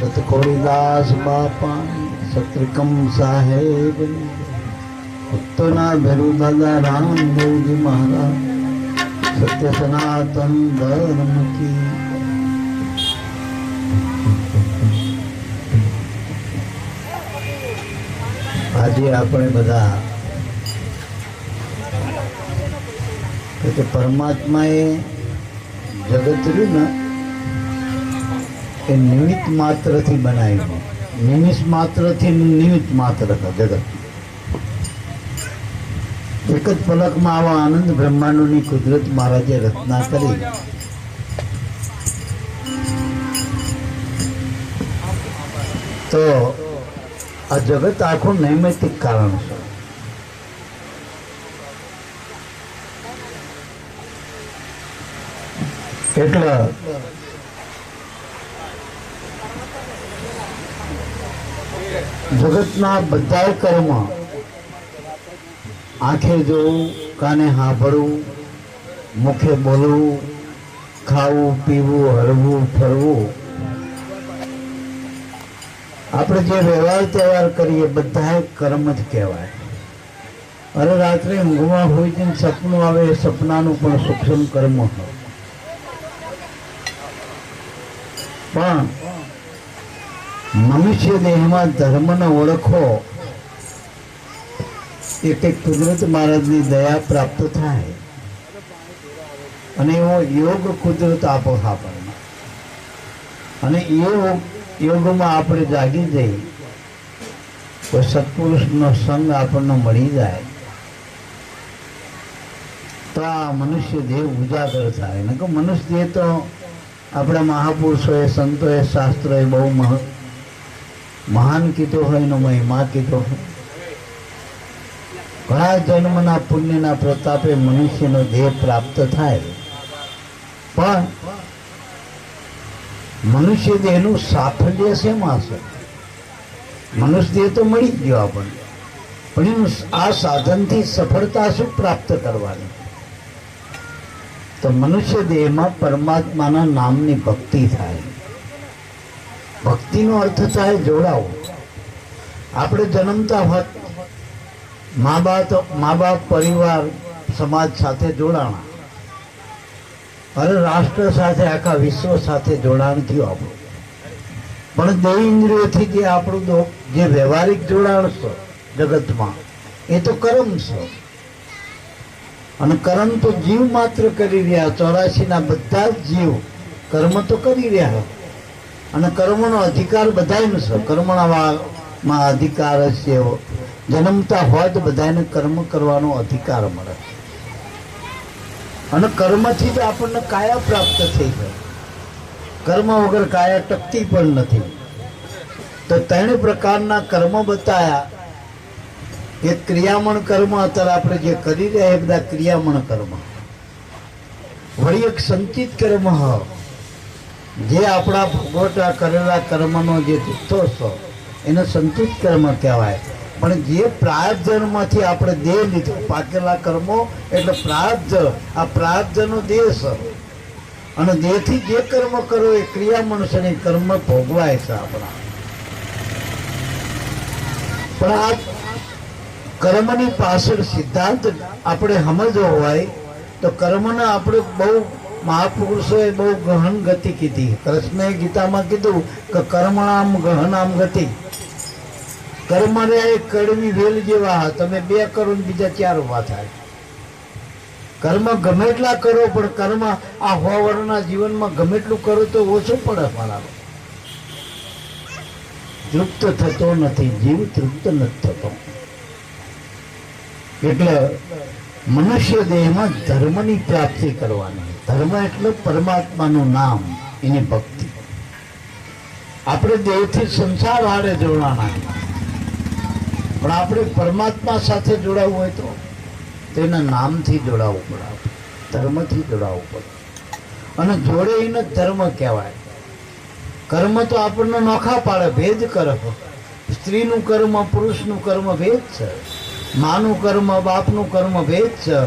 સતખોડીદાસ બાપા સત્રિકમ સાહેબ ભક્તોના ભેરુ દાદા રામદેવજી મહારાજ સત્ય સનાતન ધર્મ કી. આજે આપણે બધા કે પરમાત્માએ જગત રહ્યું ને એ નિમિત્ત માત્રથી બનાવ્યું. નિમિત્ત માત્રથી નિમિત્ત માત્ર જગત એક જ પલકમાં આવા આનંદ બ્રહ્માંડોની કુદરત મહારાજે રચના કરી. તો આ જગત આખું નૈમિતિક કારણ છે. એટલે જગતના બધા કર્મ આંખે જોવું, કાને સાંભળવું, મુખે બોલવું, ખાવું, પીવું, હરવું, ફરવું, આપણે જે વ્યવહાર તહેવાર કરીએ બધા કર્મ જ કહેવાય. અરે રાત્રે ઊંઘમાં હોય છે સપનું આવે એ સપનાનું પણ સૂક્ષ્મ કર્મ હોય. પણ મનુષ્ય દેહમાં ધર્મને ઓળખો એ કંઈક કુદરત મહારાજની દયા પ્રાપ્ત થાય અને એવો યોગ કુદરત આપો આપણને. અને એ યોગમાં આપણે જાગી જઈ તો સત્પુરુષનો સંગ આપણને મળી જાય તો આ મનુષ્ય દેહ ઉજાગર થાય. ને કે મનુષ્ય દેહ તો આપણા મહાપુરુષોએ, સંતોએ, શાસ્ત્રોએ બહુ મહાન કીધો હોય એનો મહિમા કીધો હોય. ઘણા જન્મના પુણ્યના પ્રતાપે મનુષ્યનો દેહ પ્રાપ્ત થાય. પણ મનુષ્ય દેહનું સાફલ્ય શેમાં છે? મનુષ્ય દેહ તો મળી ગયો આપણને, પણ એનું આ સાધનથી સફળતા શું પ્રાપ્ત કરવાની? તો મનુષ્ય દેહમાં પરમાત્માના નામની ભક્તિ થાય. ભક્તિનો અર્થ થાય જોડાવો. આપણે જન્મતા હોત મા બાપ, પરિવાર, સમાજ સાથે જોડાણા. અરે રાષ્ટ્ર સાથે, આખા વિશ્વ સાથે જોડાણ થયું આપણું. પણ દેહ ઇન્દ્રિયોથી જે આપણું જે વ્યવહારિક જોડાણ છે જગતમાં એ તો કર્મ છે. અને કર્મ તો જીવ માત્ર કરી રહ્યા. 84ના બધા જ જીવ કર્મ તો કરી રહ્યા. અને કર્મનો અધિકાર બધાને છે. કર્મમાં અધિકાર છે. જન્મતા હોય તો બધાને કર્મ કરવાનો અધિકાર મળે. અને કર્મથી જ આપણને કાયા પ્રાપ્ત થઈ જાય. કર્મ વગર કાયા ટકતી પણ નથી. તો 3 પ્રકારના કર્મ બતાયા. એક ક્રિયામણ કર્મ, અત્યારે આપણે જે કરી રહ્યા એ બધા ક્રિયામણ કર્મ. વળી એક સંચિત કર્મ, જે આપણા ભોગવટા કરેલા કર્મનો જે જથ્થો છે એને સંચિત કર્મ કહેવાય. પણ જે પ્રારબ્ધમાંથી આપણે દેહ લીધો, પાકેલા કર્મો એટલે પ્રારબ્ધ. આ પ્રારબ્ધનો દેહ છે. અને દેહથી જે કર્મ કરો એ ક્રિયામણ છે, એ કર્મ ભોગવાય છે આપણા. પણ આ કર્મની પાછળ સિદ્ધાંત આપણે સમજવો હોય તો કર્મને આપણે બહુ મહાપુરુષોએ બહુ ગહન ગતિ કીધી. કૃષ્ણએ ગીતામાં કીધું કે કર્મણામ ગહનામ ગતિ. કર્મ રે કડવી વેલ જેવા, તમે 2 કરો ને બીજા 4 ઉભા થાય. કર્મ ગમે એટલા કરો, પણ કર્મ આ 100 વર્ષના જીવનમાં ગમે એટલું કરો તો ઓછું પડે. મારા તૃપ્ત થતો નથી, જીવ તૃપ્ત નથી થતો. એટલે મનુષ્ય દેહમાં ધર્મની પ્રાપ્તિ કરવાની. ધર્મ એટલે પરમાત્માનું નામ, એની ભક્તિ. આપણે દેહથી સંસાર હારે જોડાણા, પણ આપણે પરમાત્મા સાથે જોડાવવું હોય તો તેના નામથી જોડાવવું પડે, ધર્મથી જોડાવવું પડે. અને જોડે એને ધર્મ કહેવાય. કર્મ તો આપણને નોખા પાડે, ભેદ કરે. સ્ત્રીનું કર્મ, પુરુષનું કર્મ ભેદ છે. માનું કર્મ, બાપનું કર્મ ભેદ છે.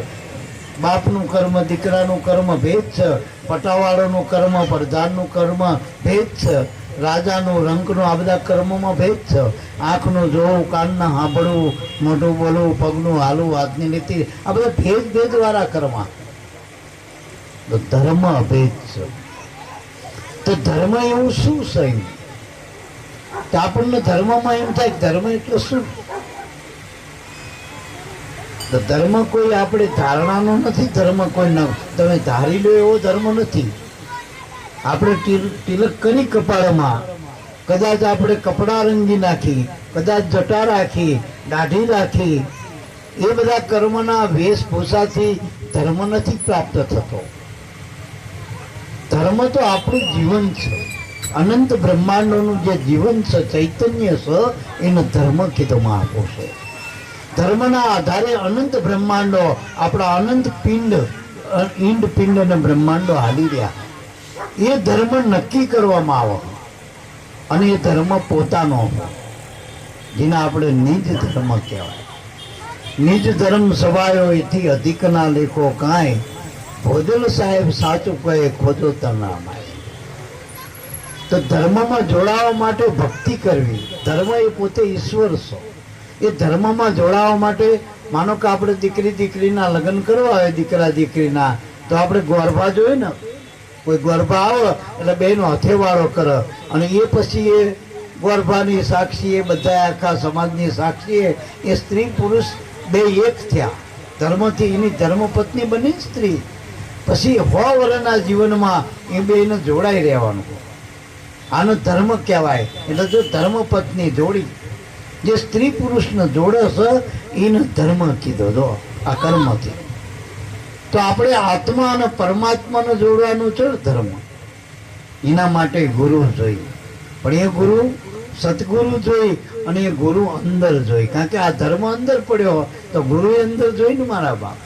બાપનું કર્મ, દીકરાનું કર્મ ભેદ છે. પટાવાળાનું કર્મ, પ્રધાનનું કર્મ ભેદ છે. રાજાનું, રંકનું, આ બધા કર્મોમાં ભેદ છે. આંખનું જોવું, કાનના સાંભળવું, મોઢું બોલવું, પગનું હાલવું, હાથની નીતિ, આ બધા ભેદવાળા કર્મ. તો ધર્મ અભેદ છે. તો ધર્મ એવું શું છે? તો આપણને ધર્મમાં એમ થાય ધર્મ એટલે શું? તો ધર્મ કોઈ આપણે ધારણાનો નથી. ધર્મ કોઈ તમે ધારી લો એવો ધર્મ નથી. આપણે તિલક કરી કપાળમાં, કદાચ આપણે કપડાં રંગી નાખી, કદાચ જટા રાખી, દાઢી રાખી, એ બધા કર્મના વેશભૂષાથી ધર્મ નથી પ્રાપ્ત થતો. ધર્મ તો આપણું જીવન છે. અનંત બ્રહ્માંડોનું જે જીવન છે, ચૈતન્ય છે, એને ધર્મ કીધુંમાં આપો છે. ધર્મના આધારે અનંત બ્રહ્માંડો, આપણા અનંત ઈંડ પિંડ અને બ્રહ્માંડો હાલી રહ્યા. એ ધર્મ નક્કી કરવામાં આવે અને એ ધર્મ પોતાનો, જેને આપણે નિજ ધર્મ કહેવાય. નિજ ધર્મ સવાયો એથી અધિકના લેખો કાંઈ, ભોજલ સાહેબ સાચું કહે ખોજો તરનામાય. તો ધર્મમાં જોડાવા માટે ભક્તિ કરવી. ધર્મ એ પોતે ઈશ્વર છે. એ ધર્મમાં જોડાવા માટે, માનો કે આપણે દીકરીના લગ્ન કરવા હોય, દીકરા દીકરીના, તો આપણે ગોરભા જોઈએ ને. કોઈ ગોરભા આવે એટલે બેનો હથેવાળો કરે, અને એ પછી એ ગોરભાની સાક્ષી, એ બધા આખા સમાજની સાક્ષી, એ સ્ત્રી પુરુષ બે એક થયા ધર્મથી. એની ધર્મપત્ની બની સ્ત્રી. પછી 100 વર્ષના જીવનમાં એ બેને જોડાઈ રહેવાનું. આનો ધર્મ કહેવાય. એટલે જો ધર્મપત્ની જોડી, જે સ્ત્રી પુરુષને જોડે છે, એને ધર્મ કીધો. જો આ કર્મથી. તો આપણે આત્મા અને પરમાત્માને જોડવાનું છે ધર્મ. એના માટે ગુરુ જોઈએ, પણ એ ગુરુ સદગુરુ જોઈ, અને એ ગુરુ અંદર જોઈ. કારણ કે આ ધર્મ અંદર પડ્યો તો ગુરુ અંદર જોઈ ને મારા બાપ.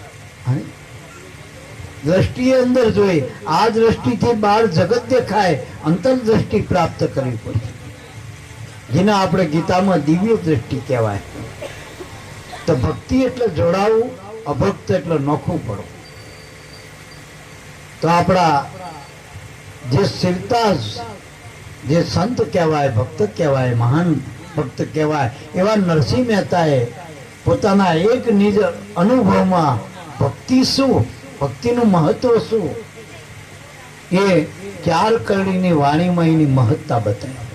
દ્રષ્ટિએ અંદર જોઈ. આ દ્રષ્ટિથી બહાર જગત દેખાય, અંતરદ્રષ્ટિ પ્રાપ્ત કરવી પડે, જેને આપણે ગીતામાં દિવ્ય દ્રષ્ટિ કહેવાય. તો ભક્તિ એટલે જોડાવું, અભક્ત એટલે નોખું પડવું. તો આપણા જે સ્થિરતા, જે સંત કહેવાય, ભક્ત કહેવાય, મહાન ભક્ત કહેવાય, એવા નરસિંહ મહેતાએ પોતાના એક નિજ અનુભવમાં ભક્તિ શું, ભક્તિનું મહત્વ શું, એ 4 કરડીની વાણીમાં એની મહત્તા બતાવી.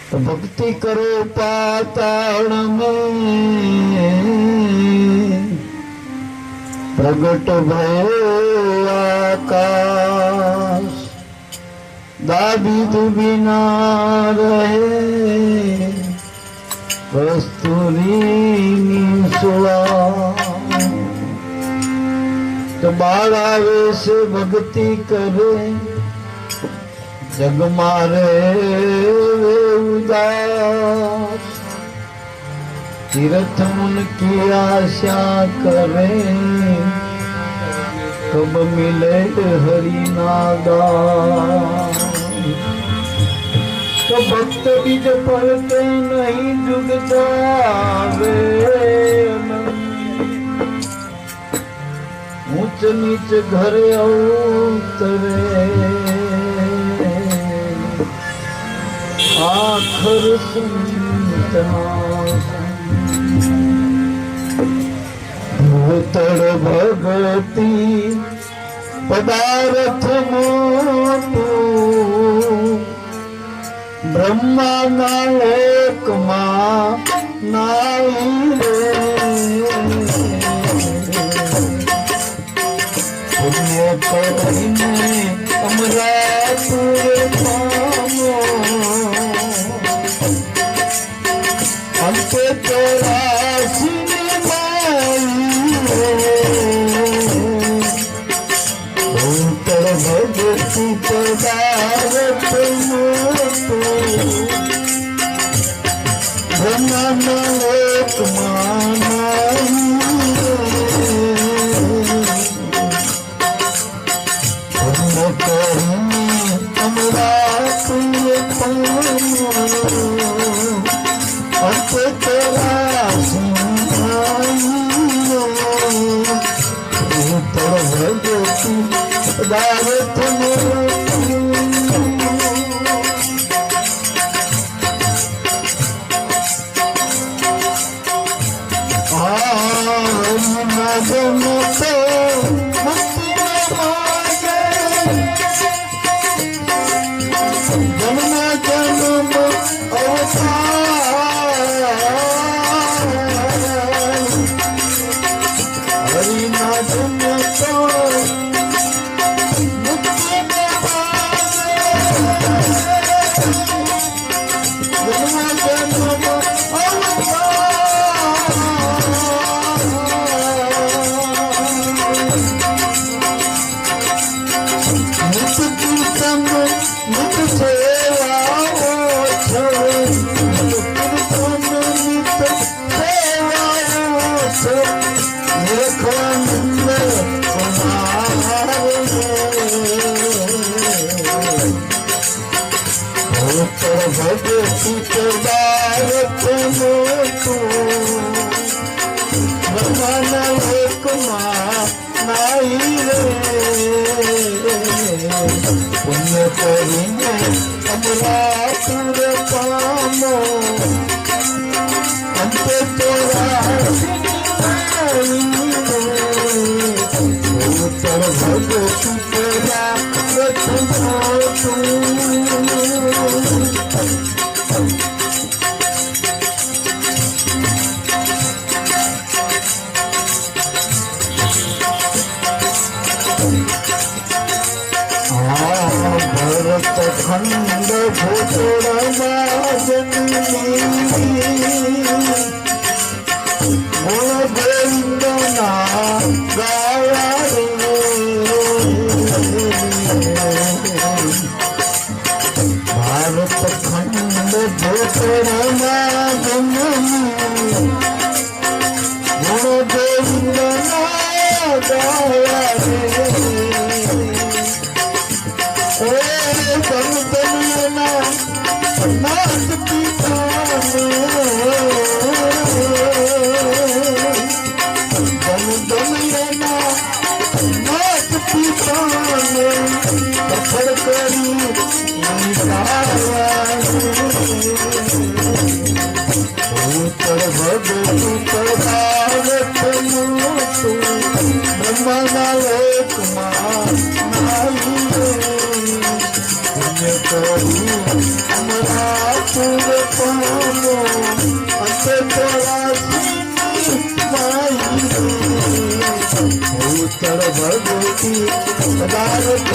તો ભક્તિ કરો પાતાળ મેં પ્રગટ ભયો આકાશ, દાબી દુબી ના રહે કસ્તુરીની સુવા. તો બાળ આવે છે ભક્તિ કરે, જગમાં રે ઉદાસ, तीर्थ मुन की आशा करे, कब मिले हरि नादान। तो भक्त बीज पढ़ते नहीं जुग जावे, ऊंच नीच घर उतरे, आखर संतना भूतड़ भगती पदार्थ मोटू, ब्रह्मा ना लोक मां नाई रे। पुण्य करीने अमरापुर पामो, अंत चौरासी भगती पदार्थ मोटू, ब्रह्मा ना लोक मां नाई रे। पुण्य करीने अमरापुर पामो, अंत चौरासी भगती पदार्थ मोटू, નાઈ રે પુણ્ય કરીને અમરાપુર પામો અંતે તોરા ઉત્તર ભગત તેરા ભરત ખંડ ભૂતળમાં જન્મી ગુણ ગોવિંદના ગાયા રે ભારત ખંડ ભૂતળમાં જન્મી ગુણ ગોવિંદના ગાયા રે નાથ પિતાને નાથ પિતાને સફળ કરી ઉત્તર ભગતું પદાર્થ બ્રહ્માના લોકમાં અમરાપુર પામો અંતે ઉત્તર ભગવતી પદાર્થ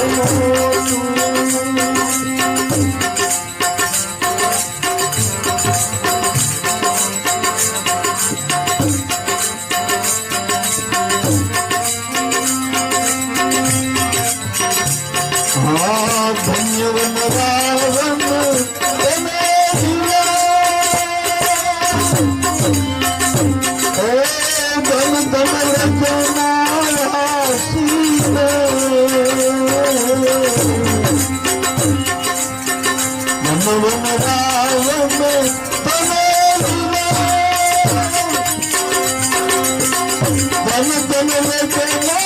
ધન્યવન રાવણ તમે ધન ધન રચના મનવન રાવણ તમે ધન ધન રચના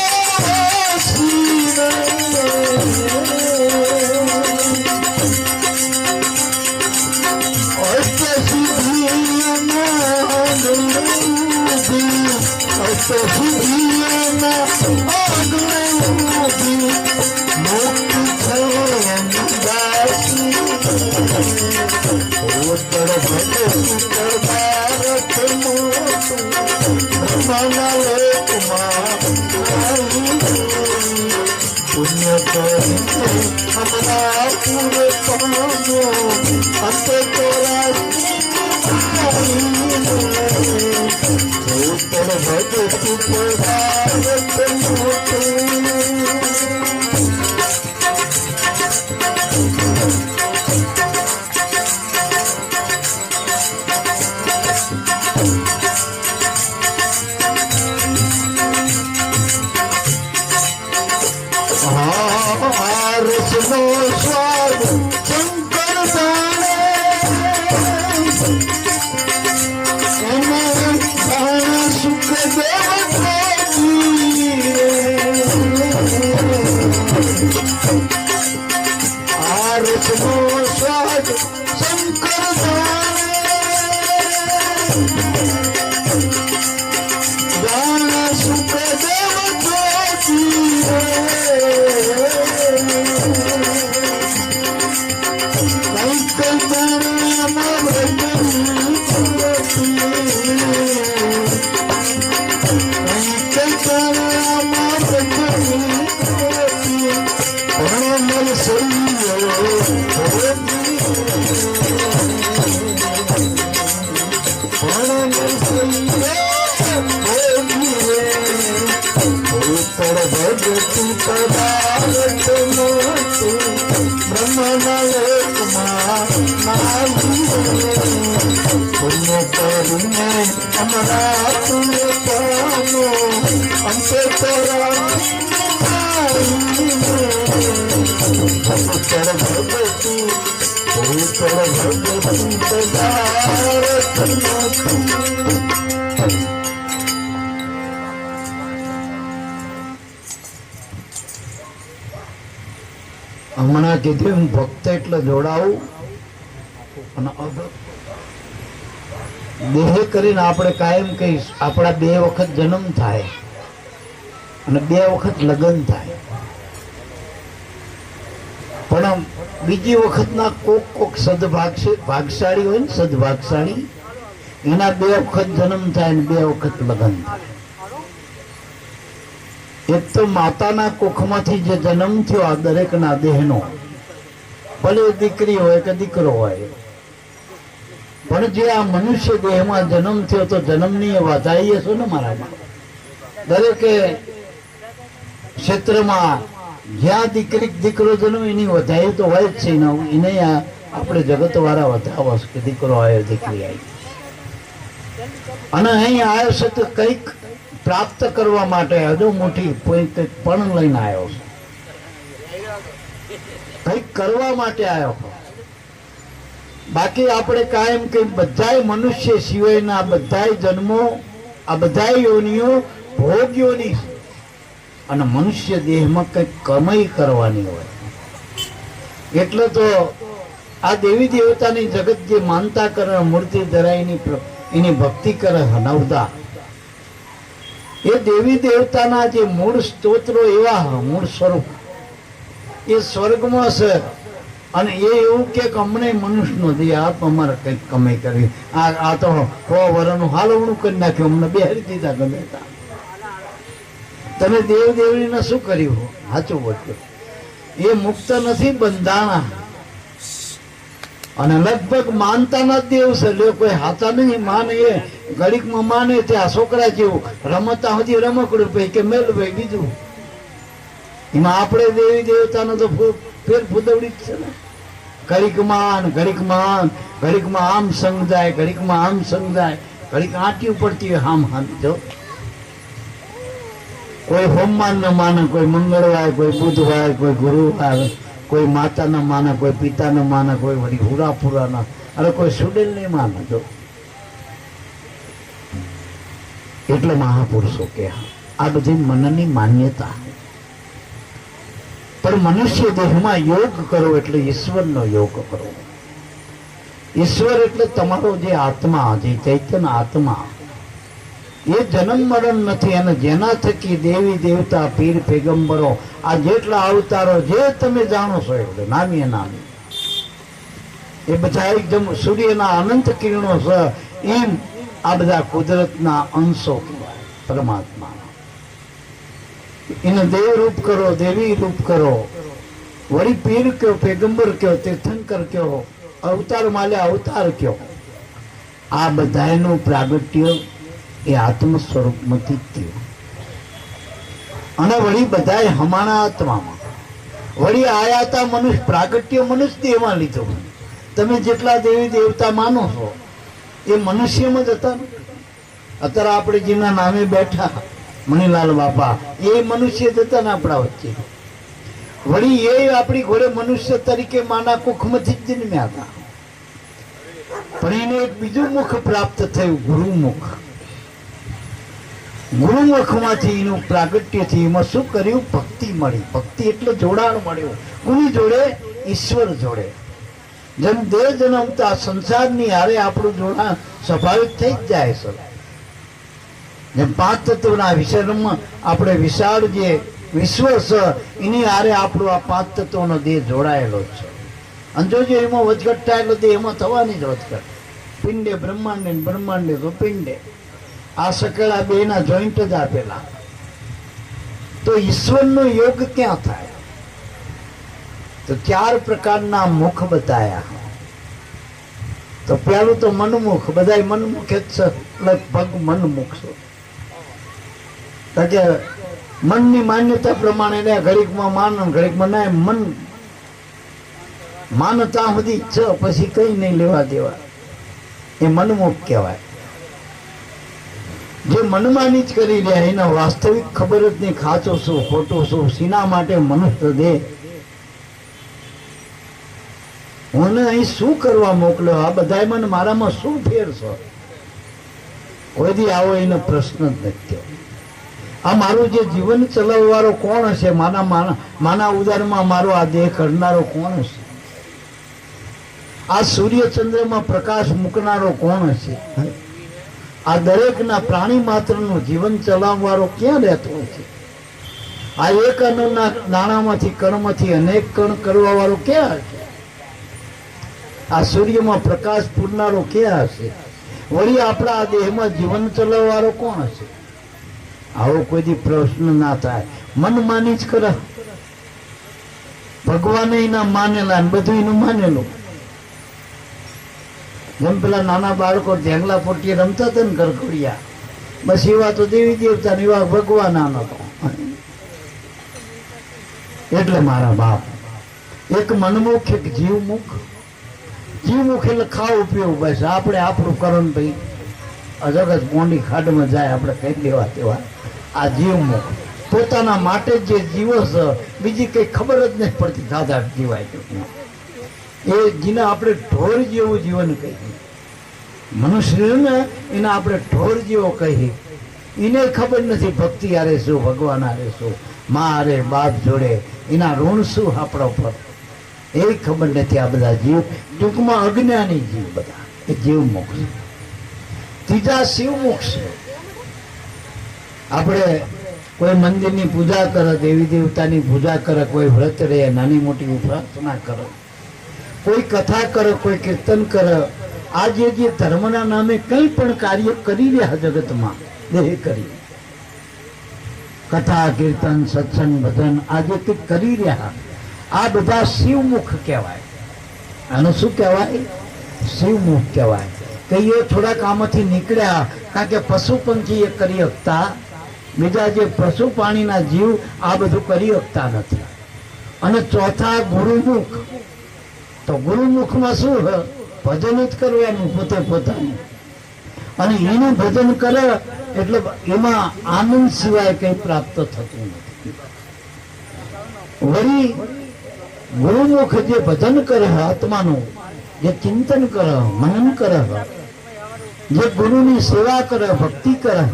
ઉત્તર ભગત ભારત બ્રહ્માના લોકમાં પુણ્ય કરીને અમરાપુર પામો અંતે તોરા ઉત્તર ભગત પદાર્થ રસનો સ્વાદ શંકર જાણે એમાં સુખદેવ આ રસનો સ્વાદ શંકર જાણે સુખદેવ હમણાં કીધું હું ભક્ત એટલે જોડાવું અને દેહ કરીને આપણે કાયમ કહીશ આપણા 2 વખત જન્મ થાય અને 2 વખત લગ્ન થાય, પણ બીજી વખતના કોક ભાગશાળી હોય ને, સદભાગશાળી, એના 2 વખત જન્મ થાય ને 2 વખત લગ્ન થાય. એક તો માતાના કોખમાંથી જે જન્મ થયો આ દરેકના દેહનો, ભલે દીકરી હોય કે દીકરો હોય, પણ જે આ મનુષ્ય દેહમાં જન્મ થયો તો જન્મની વધાઈ હશો ને મારામાં. દરેકે ક્ષેત્રમાં જ્યાં દીકરો જન્મ એની વધાઈ તો હોય જ છે. એને આપણે જગત વાળા વધાવો કે દીકરો આવ્યો, દીકરી આવી, અને અહીં આવ્યો છે તો કંઈક પ્રાપ્ત કરવા માટે હજુ મોટી પણ લઈને આવ્યો છે, કંઈક કરવા માટે આવ્યો. બાકી આપણે કાયમ કે બધાય મનુષ્ય સિવાયના બધાય જન્મો, આ બધાય યોનિઓ ભોગ્યોની, અને મનુષ્ય દેહમાં કંઈક કમાઈ કરવાની હોય. એટલે તો આ દેવી દેવતાની જગત જે માનતા કરે, મૂર્તિ ધરાઈની એની ભક્તિ કરે, હનવતા, એ દેવી દેવતાના જે મૂળ સ્તોત્રો એવા મૂળ સ્વરૂપ એ સ્વર્ગમાં છે, અને એ એવું કે અમને મનુષ્ય નથી, આપ અમારે કંઈક કમાઈ કરવી, આ તો 100 વર્ષનું હાલવણું કરી નાખ્યું, અમને બેહારી દીધા ગમે ત્યાં. તમે દેવ દેવડીને શું કર્યું? સાચું બોલ્યો, એ મુક્ત નથી, બંધાણા, અને લગભગ માનતાના જ દેવ છે. કોઈ હાથા નહીં માને, એ ઘડીકમાં માને ત્યાં છોકરા જેવું રમતા સુધી રમકડું પે કે મેલ ભાઈ બીજું. એમાં આપણે દેવી દેવતાનો તો ફેર ફૂદવડી જ છે ને. ઘડીકમાં આમ સંગ જાય, ઘડીકમાં આમ સંગ જાય, ઘડીક આંટી પડતી હોય હામ હામ. જો કોઈ હોમવાન ન માને, કોઈ મંગળવાર, કોઈ બુધવાર, કોઈ ગુરુવાર, કોઈ માતા ન માને, કોઈ પિતા ન માને, કોઈ વળી હુરાફુરા ના, અરે કોઈ સુડેલ નહીં માને. જો એટલે મહાપુરુષો કે આ બધી મનની માન્યતા. પણ મનુષ્ય દેહમાં યોગ કરો એટલે ઈશ્વરનો યોગ કરો. ઈશ્વર એટલે તમારો જે આત્મા, જે ચૈતન્ય આત્મા, એ જન્મ મરણ નથી. અને જેના થકી દેવી દેવતા, પીર પેગંબરો, આ જેટલા અવતારો જે તમે જાણો છો એટલે નામી નામી, એ બધા એકદમ સૂર્યના અનંત કિરણો છે, એમ આ બધા કુદરતના અંશો કહેવાય પરમાત્મા. એને દેવ રૂપ કરો, દેવી રૂપ કરો, વળી પીર કયો, પેગંબર કયો, તીર્થંકર કયો, અવતાર માલે અવતાર કયો, આ બધાનું પ્રાગટ્ય એ આત્મ સ્વરૂપમાંથી જ થયું. અને વળી બધાય હમાણા આત્મામાં, વળી આયાતા મનુષ્ય, પ્રાગટ્ય મનુષ્ય દેહમાં લીધો. તમે જેટલા દેવી દેવતા માનો છો એ મનુષ્યમાં જ હતા. અત્યારે આપણે જેના નામે બેઠા મણીલાલ બાપા, એ મનુષ્ય જ હતા ને આપણા વચ્ચે. વળી એ આપણી ઘોડે મનુષ્ય તરીકે માના કુખમાંથી જ જન્મ્યા હતા. પણ એને એક બીજું મુખ પ્રાપ્ત થયું, ગુરુમુખ. ગુરુમુખમાંથી એનું પ્રાગટ્યથી એમાં શું કર્યું? ભક્તિ મળી. ભક્તિ એટલે જોડાણ મળ્યું. કોની જોડે? ઈશ્વર જોડે. જેમ દેહ જન્મતા સંસારની હારે આપણું જોડાણ સ્વાભાવિક થઈ જ જાય છે. જેમ 5 તત્વના વિષયમાં આપણે વિશાળ જે વિશ્વ છે એની હારે આપણું આ 5 તત્વનો દેહ જોડાયેલો છે. અને જોજો એમાં વચગટ થાય એટલે દેહ એમાં થવાની જ વચગટ. પિંડે બ્રહ્માંડે, બ્રહ્માંડે તો પિંડે, આ સકેલા બેના જોઈન્ટ જ આપેલા. તો ઈશ્વરનો યોગ ક્યાં થાય? તો 4 પ્રકારના મુખ બતાયા. તો પેલું તો મનમુખ, બધાય મનમુખ જ છે, લગભગ મનમુખ છે. કે મનની માન્યતા પ્રમાણે ઘડીકમાં માન, ઘડીકમાં ના, મન માનતા સુધી છે, પછી કઈ નહીં લેવા દેવા, એ મનમુખ કહેવાય. જે મનમાની જ કરી રહ્યા, એના વાસ્તવિક ખબર જ નહીં, ખાચો શું ખોટું શું, સીના માટે મનુષ્ય દેહ મને અહીં શું કરવા મોકલ્યો, આ બધા મને મારામાં શું ફેર છે? કોઈ દી આવો એનો પ્રશ્ન જ નથી. આ મારું જે જીવન ચલાવવાળો કોણ હશે? માના ઉદારમાં મારો આ દેહ કરનારો કોણ હશે? આ સૂર્ય ચંદ્રમાં પ્રકાશ મૂકનારો કોણ હશે? આ દરેકના પ્રાણી માત્રનું જીવન ચલાવવાળો ક્યાં રહેતો છે? આ એક અન્નના દાણામાંથી કણમાંથી અનેક કણ કરવા વાળો ક્યાં હશે? આ સૂર્યમાં પ્રકાશ પૂરનારો ક્યાં હશે? વળી આપણા આ દેહમાં જીવન ચલાવવાળો કોણ હશે? આવો કોઈ પ્રશ્ન ના થાય. મન માની જ કરે. ભગવાને એના માનેલા ને બધું એનું માનેલું. જેમ પેલા નાના બાળકો ઢેંગલા પોટીએ રમતા હતા ને ગરગડિયા, બસ એવા તો દેવી દેવતા ને એવા ભગવાન આનો તો. એટલે મારા બાપ, એક મનમુખ એક જીવમુખ. જીવમુખ એટલે ખાવું પીવું, બસ આપણે આપણું કરણ ભાઈ અજગત પોંડી ખાડમાં જાય આપણે કઈ લેવા તેવા. આ જીવમુખ પોતાના માટે જે જીવો છે, બીજી કઈ ખબર જ નથી પડતી. દાદા જીવાય એ જેને આપણે ઢોર જેવું જીવન કહીએ. મનુષ્ય ને એને આપણે ઢોર જેવો કહીએ. એને ખબર નથી ભક્તિ આરે શું, ભગવાન આરે શું, મા આરે બાપ જોડે એના ઋણ શું આપણા ઉપર, એ ખબર નથી. આ બધા જીવ ટૂંકમાં અજ્ઞાની જીવ બધા એ જીવ મુખ છે. ત્રીજા શિવ મુખ છે. આપણે કોઈ મંદિરની પૂજા કરે, દેવી દેવતાની પૂજા કરે, કોઈ વ્રત રહે, નાની મોટી ઉપાસના કરે, કોઈ કથા કરે, કોઈ કીર્તન કરે, આ જે ધર્મના નામે કંઈ પણ કાર્ય કરી રહ્યા જગતમાં દેહ કરી, કથા કીર્તન સત્સંગ ભજન આ જે કંઈક કરી રહ્યા, આ બધા શિવમુખ કહેવાય. આનું શું કહેવાય? શિવમુખ કહેવાય. કહીએ થોડાક આમાંથી નીકળ્યા, કારણ કે પશુ પંખી એ કરી શકતા, બીજા જે પશુ પાણીના જીવ આ બધું કરી શકતા નથી. અને ચોથા ગુરુમુખ. તો ગુરુમુખમાં શું હોય? ભજન જ કરવાનું પોતે પોતાનું. અને એનું ભજન કરે એટલે એમાં આનંદ સિવાય કંઈ પ્રાપ્ત થતું નથી. વળી ગુરુમુખ જે ભજન કરે આત્માનું, જે ચિંતન કરે, મનન કરે, જે ગુરુની સેવા કરે, ભક્તિ કરે,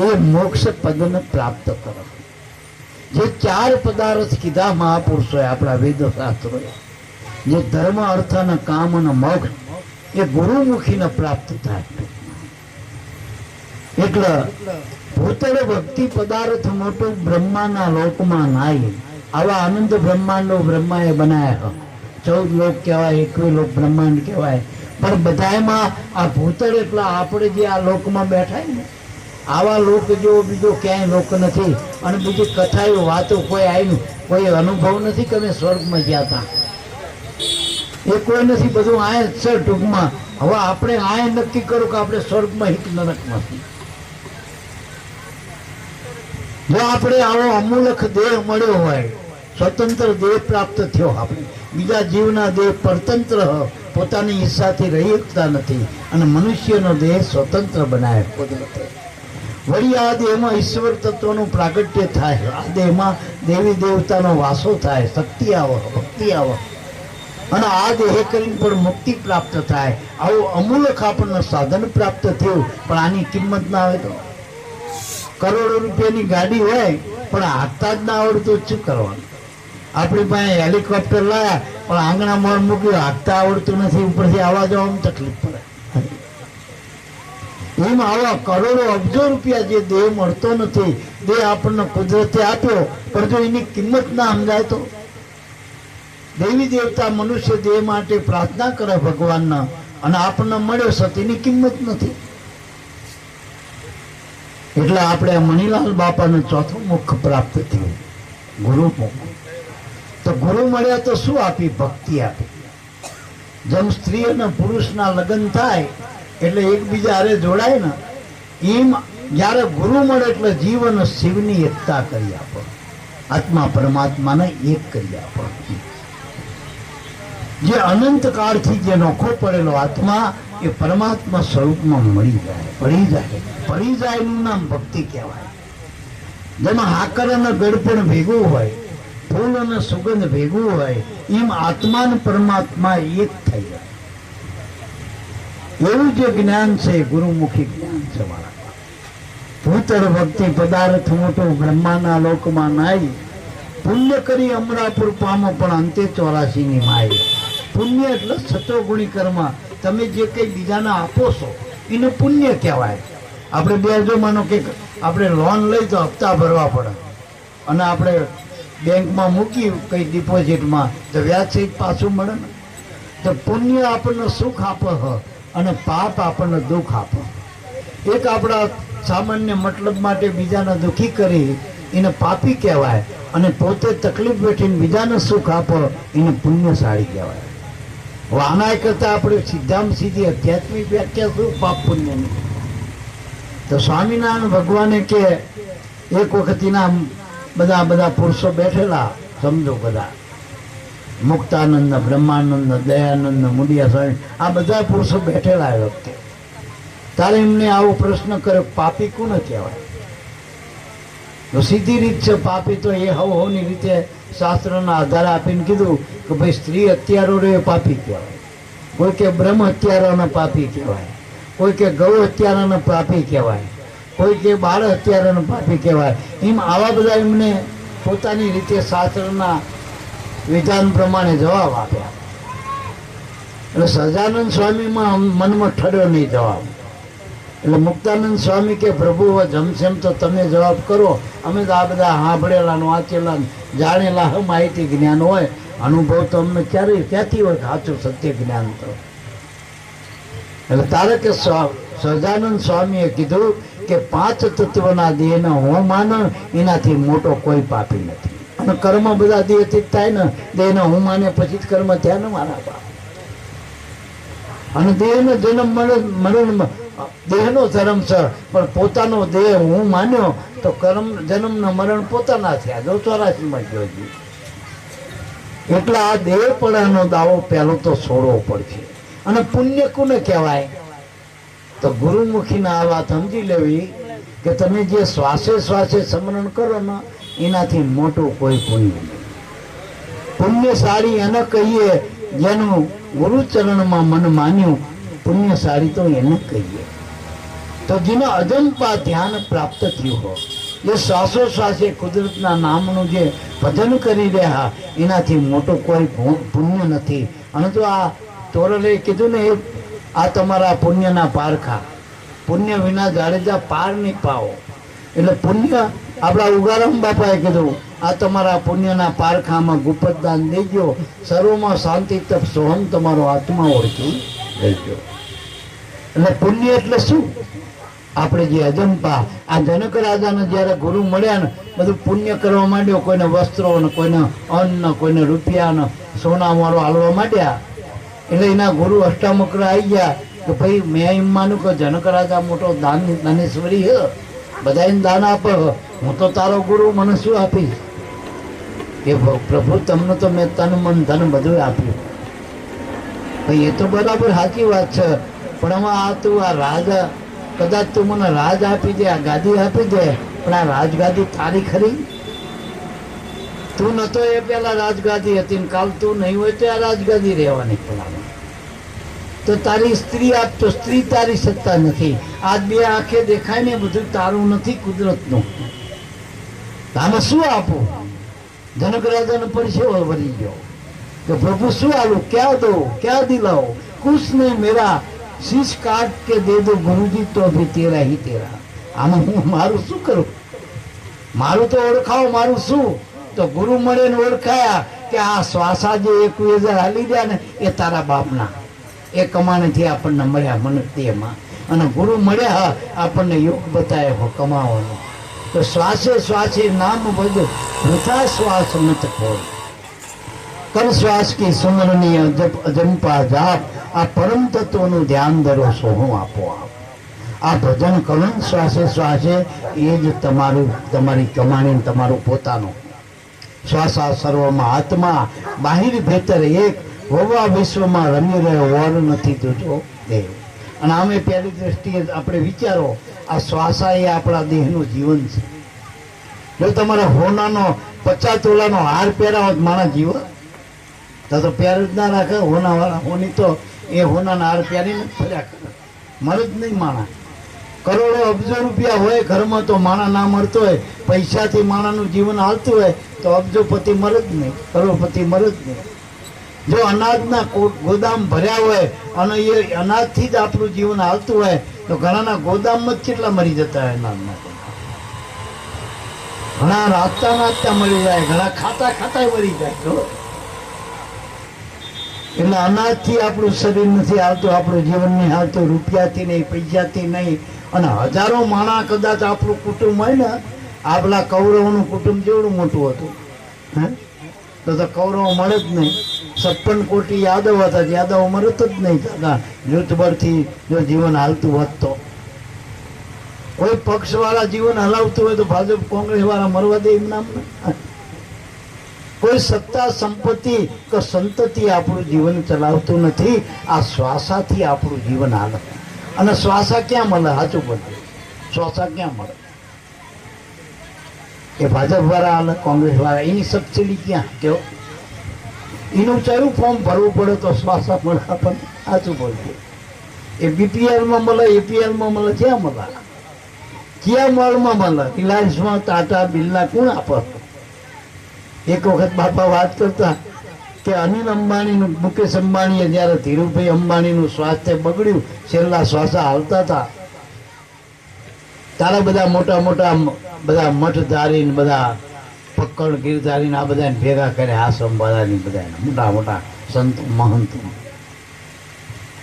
એ મોક્ષ પદને પ્રાપ્ત કરે. જે ચાર પદાર્થ કીધા મહાપુરુષોએ આપણા વેદ શાસ્ત્રોએ, જે ધર્મ અર્થ અને કામ અને મોક્ષ, એ ગુરુમુખીને પ્રાપ્ત થાય. એટલે ભૂતળ ભક્તિ પદાર્થ મોટું બ્રહ્માના લોકમાં નાય. આવા આનંદ બ્રહ્માંડો બ્રહ્માએ બનાવ્યા. 14 લોક કહેવાય, 21 લોક બ્રહ્માંડ કહેવાય. પણ બધામાં આ ભૂતળ એટલે આપણે જે આ લોકમાં બેઠા ને, આવા લોક જેવો બીજો ક્યાંય લોક નથી. અને બીજી કથાઓ વાતો કોઈ આવી, કોઈ અનુભવ નથી કે અમે સ્વર્ગમાં ગયા હતા, એ કોઈ નથી. બધું આ જ છે ટૂંકમાં. હવે આપણે આ નક્કી કરો કે આપણે સ્વર્ગમાં હિત નરકમાં. જો આપણે આવો અમૂલક દેહ મળ્યો હોય, સ્વતંત્ર દેહ પ્રાપ્ત થયો, આપણે બીજા જીવના દેહ પરતંત્ર પોતાની ઈચ્છાથી રહી શકતા નથી, અને મનુષ્યનો દેહ સ્વતંત્ર બનાવે કુદરતે. વળી આ દેહમાં ઈશ્વર તત્વનું પ્રાગટ્ય થાય, આ દેહમાં દેવી દેવતાનો વાસો થાય, શક્તિ આવે, ભક્તિ આવે, અને આ દેહ કરીને પણ મુક્તિ પ્રાપ્ત થાય. આવું અમૂલક આપણને સાધન પ્રાપ્ત થયું. પણ આની કિંમત ના આવે તો કરોડો રૂપિયાની ગાડી હોય પણ હાથતા જ ના આવડતું, શું કરવાનું? આપણી પાસે હેલિકોપ્ટર લાયા પણ આંગણામાં મૂક્યું, હાથતા આવડતું નથી, ઉપરથી આવવા જવામાં તકલીફ પડે. એમ આવા કરોડો અબજો રૂપિયા જે દેહ મળતો નથી, દેહ આપણને કુદરતે આપ્યો, પણ જો એની કિંમત ના સમજાય તો. દેવી દેવતા મનુષ્ય દેહ માટે પ્રાર્થના કરે ભગવાનના, અને આપણને મળ્યો છે તેની કિંમત નથી. એટલે આપણે મણીલાલ બાપાને ચોથું મુખ પ્રાપ્ત થયું, ગુરુમુખ. તો ગુરુ મળ્યા તો શું આપી? ભક્તિ આપી. જેમ સ્ત્રી અને પુરુષના લગ્ન થાય એટલે એકબીજા હારે જોડાય ને, એમ જ્યારે ગુરુ મળે એટલે જીવ અને શિવની એકતા કરી આપો, આત્મા પરમાત્માને એક કરી આપો. જે અનંત કાળથી જે નોખો પડેલો આત્મા એ પરમાત્મા સ્વરૂપમાં મળી જાય, પડી જાય. પડી જાય એનું નામ ભક્તિ કહેવાય. જેમાં હાકર અને ગળપણ ભેગું હોય, ફૂલ અને સુગંધ ભેગું હોય, એમ આત્મા ને પરમાત્મા એક થઈ જાય. એવું જે જ્ઞાન છે ગુરુમુખી જ્ઞાન છે મારા. ભૂતળ ભક્તિ પદાર્થ મોટો બ્રહ્માના લોકમાં નાઈ, પુણ્ય કરી અમરાપુર પામો પણ અંતે 84 ની માય. પુણ્ય એટલે સતોગુણી કર્મ. તમે જે કંઈ બીજાને આપો છો એને પુણ્ય કહેવાય. આપણે બે જો માનો કે આપણે લોન લઈ તો હપ્તા ભરવા પડે, અને આપણે બેંકમાં મૂકી કઈ ડિપોઝિટમાં તો વ્યાજ સહિત પાછું મળે ને. તો પુણ્ય આપણને સુખ આપે અને પાપ આપણને દુઃખ આપે. એક આપણા સામાન્ય મતલબ માટે બીજાને દુઃખી કરી એને પાપી કહેવાય, અને પોતે તકલીફ બેઠીને બીજાને સુખ આપો એને પુણ્યશાળી કહેવાય. હવે આના કરતાં આપણે સીધામાં સીધી આધ્યાત્મિક વ્યાખ્યા શું પાપ પુણ્યની? તો સ્વામિનારાયણ ભગવાને કે એક વખત એના બધા પુરુષો બેઠેલા, સમજો બધા, મુક્તાનંદ, બ્રહ્માનંદ, દયાનંદ, મુડિયા સ્વામી, આ બધા પુરુષો બેઠેલા એ વખતે. તારે એમને આવો પ્રશ્ન કર્યો, પાપી કોને કહેવાય? તો સીધી રીત છે, પાપી તો એ હવની રીતે શાસ્ત્રના આધારે આપીને કીધું કે ભાઈ સ્ત્રી હત્યારો રે પાપી કહેવાય, કોઈ કે બ્રહ્મ હત્યારાને પાપી કહેવાય, કોઈ કે ગૌ હત્યારાને પાપી કહેવાય, કોઈ કે બાળ હત્યારાને પાપી કહેવાય. એમ આવા બધા એમને પોતાની રીતે શાસ્ત્રના વિધાન પ્રમાણે જવાબ આપ્યા. એટલે સહજાનંદ સ્વામીમાં મનમાં ઠર્યો નહીં જવાબ. એટલે મુક્તાનંદ સ્વામી કે પ્રભુ જમશે એમ તો તમે જવાબ કરો, અમે તો આ બધા સાંભળેલા વાંચેલા જાણેલા માહિતી જ્ઞાન હોય, અનુભવ તો અમને ક્યાંથી હોય સાચું સત્ય જ્ઞાન તો. એટલે તારે કે સહજાનંદ સ્વામીએ કીધું કે 5 તત્વના દેહને હું માને એનાથી મોટો કોઈ પાપી નથી. અને કર્મ બધા દેહથી જ થાય ને, દેહને હું માને પછી જ કર્મ થયા ને મારા બાપ. અને દેહનો જન્મ મરણ દેહનો ધર્મ છે, પણ પોતાનો દેહ હું માન્યો તો કર્મ જન્મ ને મરણ પોતાના થયા. જો 84માં જોઈ. એટલે આ દેહ પડાનો દાવો પહેલો તો છોડવો પડશે. અને પુણ્ય કોને કહેવાય? તો ગુરુમુખીના આ વાત સમજી લેવી કે તમે જે શ્વાસે શ્વાસે સ્મરણ કરો ને એનાથી મોટું કોઈ પુણ્ય નહીં. પુણ્યશાળી એને કહીએ જેનું ગુરુચરણમાં મન માન્યું, પુણ્યશાળી તો એને કહીએ. તો જેને અજંપા ધ્યાન પ્રાપ્ત થયું હોય, એ શ્વાસોશ્વાસે કુદરતના નામનું જે ભજન કરી રહ્યા, એનાથી મોટું કોઈ પુણ્ય નથી. અને જો આ તોરલે કીધું ને, આ તમારા પુણ્યના પારખા, પુણ્ય વિના જાડેજા પાર નહીં પાવો. એટલે પુણ્ય આપણા ઉગારામ બાપાએ કીધું, આ તમારા પુણ્યના પારખામાં ગુપ્તદાન દેજો, સર્વમાં શાંતિ તપ સોહમ તમારો આત્મા ઓળખી લેજો. એટલે પુણ્ય એટલે શું? આપણે જે અજંપા આ જનક રાજાને જ્યારે ગુરુ મળ્યા ને, બધું પુણ્ય કરવા માંડ્યો. કોઈને વસ્ત્રો ને, કોઈને અન્ન, કોઈને રૂપિયા ને સોના વાળો હાલવા માંડ્યા. એટલે એના ગુરુ અષ્ટામકર આવી ગયા કે ભાઈ મેં એમ માનું કે જનક રાજા મોટો દાનેશ્વરી હે, બધાને દાન આપે, હું તો તારો ગુરુ, મને શું આપીશ? કે પ્રભુ તમને તો મેં તન મન ધન બધું આપ્યું. ભાઈ એ તો બરાબર સાચી વાત છે, પણ આમાં આ તું આ રાજા, કદાચ તું મને રાજ આપી દે, આ ગાદી આપી દે, પણ આ રાજગાદી તારી ખરી? તું નતો એ પેલા રાજગાદી હતી ને કાલ તું નહીં હોય તો આ રાજગાદી રહેવાની પેલા. તો તારી સ્ત્રી આપતો, સ્ત્રી તારી સત્તા નથી. આ બે આંખે દેખાય ને બધું તારું નથી, કુદરતનું. આમાં શું આપું? જનક રાજાને પરસેવો ભરી ગયો કે પ્રભુ શું આલું, ક્યાં દો, ક્યાં દિલાઓ? કુછ નહીં, મેરા શીશ કાટ કે દે દો ગુરુજી, તો ભી તેરા હી તેરા. આમાં હું મારું શું કરું? મારું તો ઓળખાવ, મારું શું? તો ગુરુ મળે ને ઓળખાયા કે આ શ્વાસા જે 21,000 હાલી ગયા ને એ તારા બાપના, એ કમાણીથી આપણને મળ્યા મને તેમાં. અને ગુરુ મળ્યા આપણને યોગ બતાવ્યો કમાવાનો. તો શ્વાસે શ્વાસે નામ ભજ, વૃથા શ્વાસ મત ખોય. કર શ્વાસ કી સુમરણીય અજંપા જાપ, આ પરમ તત્વનું ધ્યાન ધરો સોહું આપો આપ. આ ભજન કરો શ્વાસે શ્વાસે, એ જ તમારું, તમારી કમાણી, તમારું પોતાનું. શ્વાસા સર્વમાં આત્મા, બાહિર ભેતર એક, હોવા વિશ્વમાં રમી રહ્યો વર નથી તુજો દેવ. અને આમે પહેલી દ્રષ્ટિએ આપણે વિચારો, આ શ્વાસા એ આપણા દેહનું જીવન છે. જો તમારે હોનાનો 50 તોલાનો હાર પહેરાવો માણસ જીવ તો પહેર જ ના રાખે. હોનાવાળા હોની તો એ હોનાના હાર પહેરીને ફર્યા કરે, મરે જ નહીં માણસ. કરોડો અબજો રૂપિયા હોય ઘરમાં તો માણા ના મળતો હોય, પૈસાથી માણાનું જીવન હાલતું હોય તો અબજોપતિ મરે જ નહીં, કરોડપતિ મરે જ નહીં. જો અનાજના ગોદામ ભર્યા હોય અને એ અનાજથી જ આપણું જીવન હાલતું હોય તો ઘણાના ગોદામમાં જ કેટલા મરી જતા હોય અનાજના. ઘણા નાચતા નાચતા મરી જાય, ઘણા ખાતા ખાતા મરી જાય. એટલે અનાજથી આપણું શરીર નથી હાલતું, આપણું જીવન નહીં હાલતું, રૂપિયાથી નહીં, પૈસાથી નહીં. અને હજારો માણા કદાચ આપણું કુટુંબ હોય ને, આપણા કૌરવોનું કુટુંબ જેવડું મોટું હતું, હે તો કૌરવો મળે જ નહીં. 56 કોટી યાદવ હતા, યાદવ મળત જ નહીં દાદા જૂથબળથી જો જીવન હાલતું હોત તો. કોઈ પક્ષ વાળા જીવન હલાવતું હોય તો ભાજપ કોંગ્રેસ વાળા મરવા દે એમ નામ. કોઈ સત્તા સંપત્તિ કે સંતતિ આપણું જીવન ચલાવતું નથી. આ શ્વાસાથી આપણું જીવન હાલે. અને શ્વાસા ક્યાં મળે? સાચું બોલજો, શ્વાસા ક્યાં મળે? એ ભાજપ વાળા હાલે, કોંગ્રેસ વાળા. એની સબસિડી ક્યાં? કેવો એનું ચારું ફોર્મ ભરવું પડે તો શ્વાસા મળે આપણને. સાચું બોલજો. એ બીપીએલમાં મળે, એપીએલમાં મળે, ક્યાં મળે? ક્યાં મોલમાં મળે? રિલાયન્સમાં, ટાટા, બિરલા કોણ આપે? એક વખત બાપા વાત કરતા કે અનિલ અંબાણીનું, મુકેશ અંબાણીએ જ્યારે ધીરુભાઈ અંબાણીનું સ્વાસ્થ્ય બગડ્યું, છેલ્લા શ્વાસા હાલતા હતા, ત્યારે બધા મોટા મોટા બધા મઠધારી ને બધા પક્કડ ગીરધારી આ બધા ભેગા કર્યા, આશ્રમ વાળાની બધા મોટા મોટા સંત મહંત.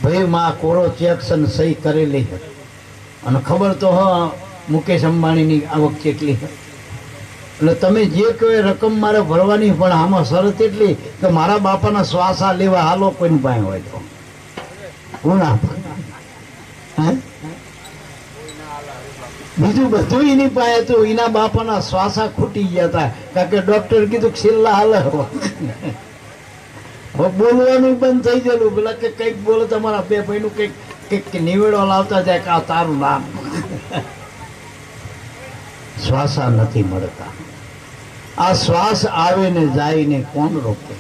ભાઈ માં કોરો ચેક સહી કરેલી અને ખબર તો હ મુકેશ અંબાણીની આવક કેટલી. એટલે તમે જે કહો એ રકમ મારે ભરવાની, પણ આમાં શરત એટલી કે મારા બાપાના શ્વાસા લેવા હાલો કોઈની પાસે હોય તો કોણ આપે? બીજું બધું એની પાસે હતું. એના બાપાના શ્વાસા ખૂટી ગયા હતા કારણ કે ડોક્ટર કીધું છેલ્લા હાલે. બોલવાનું બંધ થઈ ગયેલું. પેલા કે કંઈક બોલો, તમારા બે ભાઈનું કંઈક નિવેડો લાવતા જાય કે આ તારું નામ. શ્વાસા નથી મળતા. આ શ્વાસ આવે ને જાય ને કોણ રોકે?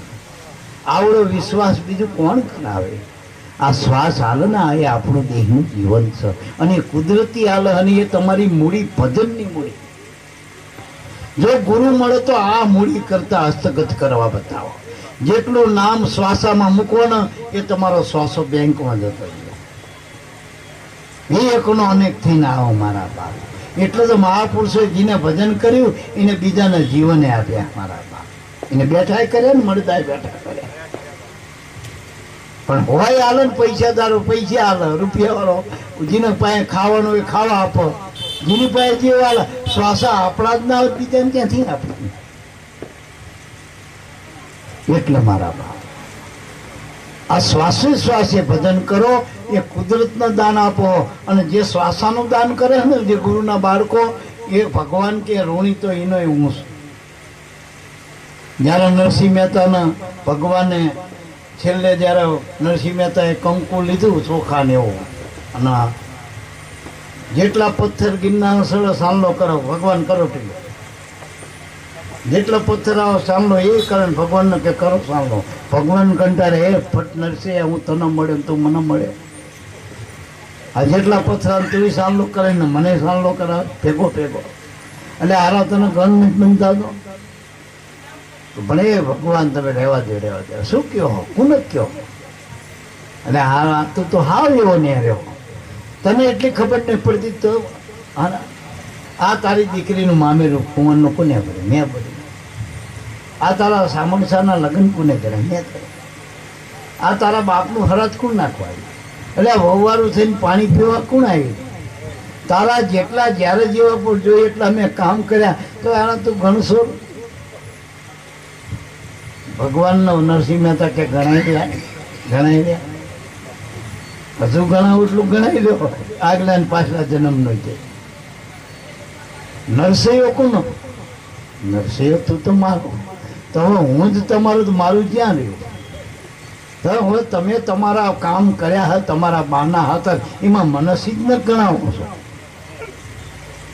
આવડો વિશ્વાસ બીજું કોણ કરાવે? આ શ્વાસ હાલે ને એ આપણું દેહનું જીવન છે અને કુદરતી હાલે. અને એ તમારી મૂડી, ભજનની મૂડી. જો ગુરુ મળે તો આ મૂડી કરતા હસ્તગત કરવા બતાવો. જેટલું નામ શ્વાસામાં મૂકવો ને એ તમારો શ્વાસો બેંકમાં જતો રહ્યો. એ એકનો અનેક થઈને આવો મારા બાપ. એટલે તો મહાપુરુષોએ જેને ભજન કર્યું એને બીજાને જીવને આપ્યા મારા બાપ. એને બેઠા કર્યા ને મળતા બેઠા કર્યા. પણ હોય હાલે ને પૈસાદારો પૈસા હાલે, રૂપિયા વાળો જેને પાસે ખાવાનું એ ખાવા આપો, જેની પાસે જે હાલે. શ્વાસા આપણા જ ના હોય બીજાને ક્યાંથી આપે? એટલે મારા બાપ આ શ્વાસે શ્વાસે ભજન કરો, એ કુદરતને દાન આપો. અને જે શ્વાસાનું દાન કરે ને, જે ગુરુના બાળકો, એ ભગવાન કે ઋણી તો એનો હું છું. જ્યારે નરસિંહ મહેતાના ભગવાને છેલ્લે જ્યારે નરસિંહ મહેતાએ કંકુ લીધું ચોખા ને એવું, અને જેટલા પથ્થર ગિરનાર સળે સામનો કરો ભગવાન કરો ટીલો, જેટલા પથ્થર આવો સામનો એ કરે ભગવાનને કે કરો સામનો. ભગવાન કંટાળે, એ ફટ નરસિંહ હું તને મળે તું મને મળે. આ જેટલા પથ્થર તું સામનો કરે ને મને સામનો કરાવે ભેગો ભેગો. એટલે આરા તને ગણ નથી બનતા દો ભણે ભગવાન તમે રહેવા દે શું કયો કોને કયો? એટલે હા તું તો હાવ એવો ને રહ્યો, તને એટલી ખબર નહીં પડતી. તો આ તારી દીકરીનું મામેરું કુંવરનું કોને પડે? મેં પડ્યું. આ તારા સામણસાના લગ્ન કોને કરે? મેં કરે. આ તારા બાપનું હરાજ કોણ નાખવાયું? એટલે વહવારું થઈને પાણી પીવા કોણ આવ્યું? તારા જેટલા જ્યારે જેવા પર જોઈએ એટલા મેં કામ કર્યા તો આના તું ગણશો? ભગવાનનો નરસિંહ મહેતા કે ગણાઈ રહ્યા હજુ ગણાવું એટલું ગણાઈ લો. આગલા ને પાછલા જન્મનો છે. નરસિંહ કોનો? નરસિંહ તું તો મારો. તો હવે હું જ તમારું, મારું ક્યાં રહ્યું? તો હવે તમે તમારા કામ કર્યા હતા, તમારા બાના હતા, એમાં મનસી જ ન ગણાવો છો.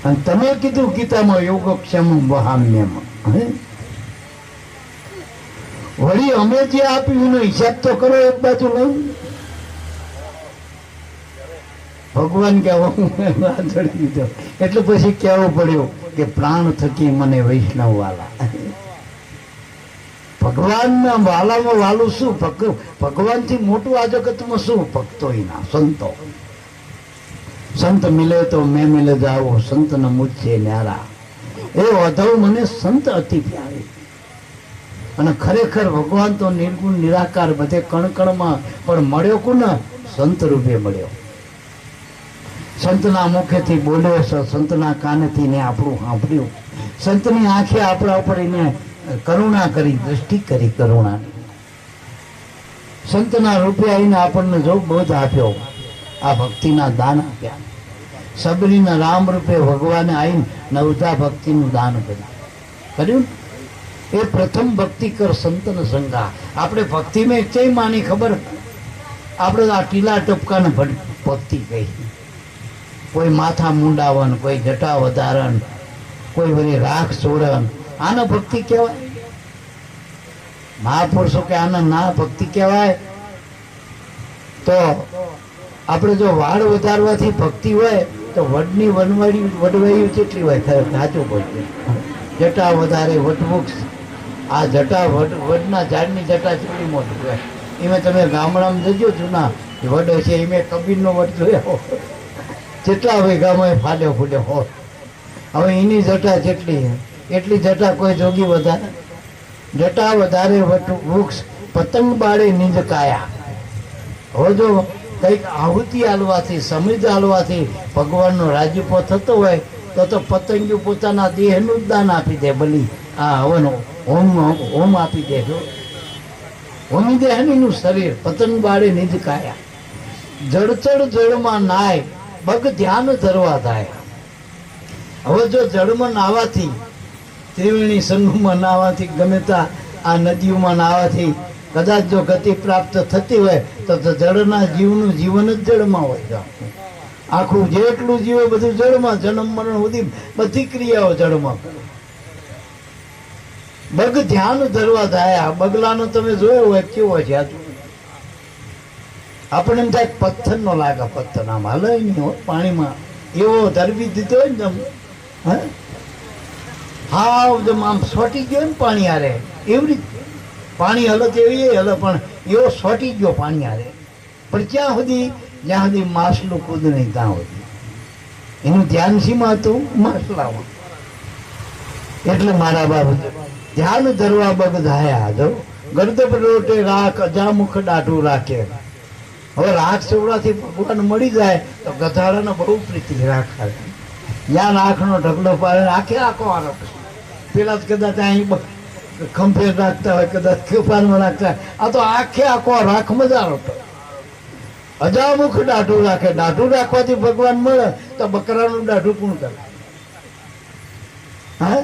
અને તમે કીધું ગીતામાં યોગક્ષેમ વહામ્યમાં, વળી અમે જે આપ્યું એનો હિસાબ તો કરો. એક બાજુ લઉં ભગવાન કહેવો ચડી દીધો એટલે પછી કહેવું પડ્યું કે પ્રાણ થકી મને વૈષ્ણવ વાલા. ભગવાનના વાલામાં વાલું શું? ભગવાનથી મોટું આ જગતમાં શું? ભક્તો ના સંતો. સંત મિલે તો મેં મિલે જાઓ, સંત ન મુજસે ન્યારા. એ વધવ મને સંત અતિ પ્યારી. અને ખરેખર ભગવાન તો નિર્ગુણ નિરાકાર બધે કણકણમાં પણ મળ્યો કોને? સંત રૂપે મળ્યો. સંતના મુખેથી બોલ્યો છે, સંતના કાનેથી ને આપણું સાંભળ્યું, સંતની આંખે આપણા ઉપર એને કરુણા કરી, દ્રષ્ટિ કરી કરુણાની. સંતના રૂપે આવીને આપણને જો બોધ આપ્યો, આ ભક્તિના દાન આપ્યા. સબરીના રામ રૂપે ભગવાને આવીને નવધા ભક્તિનું દાન કર્યું. એ પ્રથમ ભક્તિ કર સંતન સંગા. આપણે ભક્તિમાં કઈ માની ખબર? આપણે આ ટીલા ટપકાને ભક્તિ કહી. કોઈ માથા મુંડાવન, કોઈ જટા વધારણ, કોઈ વળી રાખ સોડન, આને ભક્તિ કહેવાય? મહાપુરુષો કે આને ના ભક્તિ કહેવાય? તો આપણે જો વાળ વધારવાથી ભક્તિ હોય તો વડની વડવાયું કેટલી હોય? સાચું બોલશે. જટા વધારે વટવૃક્ષ, આ જટા વડના ઝાડની જટા કેટલી મોટી હોય. એમાં તમે ગામડામાં જજો જૂના વડ છે, એમાં કબીરનો વડ જોયો કેટલા વીઘામાં ફાલ્યો ફૂલ્યો હોય. હવે એની જટા જેટલી એટલી જટા કોઈ જોગી વધારે? જટા વધારે વૃક્ષ પતંગ બાળે નિજ કાયા. હવે જો કંઈક આહુતિ હાલવાથી, સમૃદ્ધ હાલવાથી ભગવાનનો રાજીપો થતો હોય તો પતંગિયું પોતાના દેહનું જ દાન આપી દે. બલી આ હવનો હોમ આપી દે. જો હોમી દે એનું શરીર. પતંગ બાળે નિજ કાયા. જળચડ જળમાં નાય, બગ ધ્યાન ધરવા થાય. હવે જો જળમાં નાવાથી, ત્રિવેણી સંગમમાં નાવાથી, ગમે ત્યાં આ નદીઓમાં નાવાથી કદાચ જો ગતિ પ્રાપ્ત થતી હોય તો જળના જીવનું જીવન જ જળમાં હોય. આખું જેટલું જીવે બધું જળમાં, જન્મ મરણ સુધી બધી ક્રિયાઓ જળમાં. બગ ધ્યાન ધરવા થાય. બગલાનો તમે જોયો હોય કેવો છે? આપણે એમ થાય પથ્થર નો લાગે, પથ્થર આમ હાલે નહીં હોય પાણીમાં, એવો ધરબી દીધો હોય ને તમે. હા આમ સોટી ગયો ને પાણી હારે, એવી રીતે પાણી હલત એવી હલે, પણ એવો સોટી ગયો પાણી હારે. પણ ક્યાં સુધી? જ્યાં સુધી માછલું કૂદ નહીં ત્યાં સુધી. એનું ધ્યાન શીમાં હતું? માછલામાં. એટલે મારા બાબુ ધ્યાન ધરવા બગ ધાયા. જો ગરદબ રોટે રાખ, અજામુખ દાઢું રાખે. હવે રાખ સેવડાથી ભગવાન મળી જાય તો ગધાડાને બહુ પ્રીતિ રાખે. જ્યાં રાખનો ઢગલો પાડે આખે આખો આરો. પેલા જ કદાચ અહીં ખંભે રાખતા હોય, કદાચ કપાળમાં રાખતા હોય. આ તો આખે આખો રાખ મજારો. અજામુખ દાઢું રાખે. દાઢું રાખવાથી ભગવાન મળે તો બકરાનું દાઢું કોણ કરે? હા,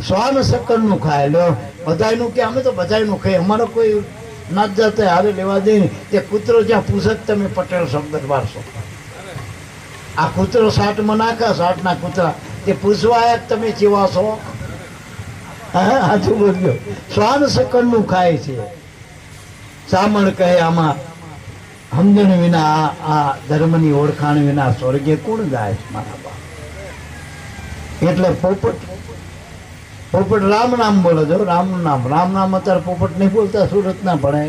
શ્વાન સકરનું ખાય. લો બધાયનું કે અમે તો બધાયનું ખાઈએ, અમારો કોઈ નાત જાતે હારે લેવા દે. તે કૂતરો જ્યાં પૂછે તમે પટેલ શબ્દ વારશો. આ કૂતરો સાટમાં નાખે, સાટના કૂતરા તે પૂછવા આયા તમે ચેવા છો? હા સાચું બોલ્યો. શ્વાન સકરનું ખાય છે. સામણ કહે આમાં સમજણ વિના, આ ધર્મની ઓળખાણ વિના સ્વર્ગે કોણ જાય મારા બાપ? એટલે પોપટ રામ નામ બોલો છો. રામનું નામ, રામ નામ અત્યારે પોપટ નહીં બોલતા, સુરત ના ભણે.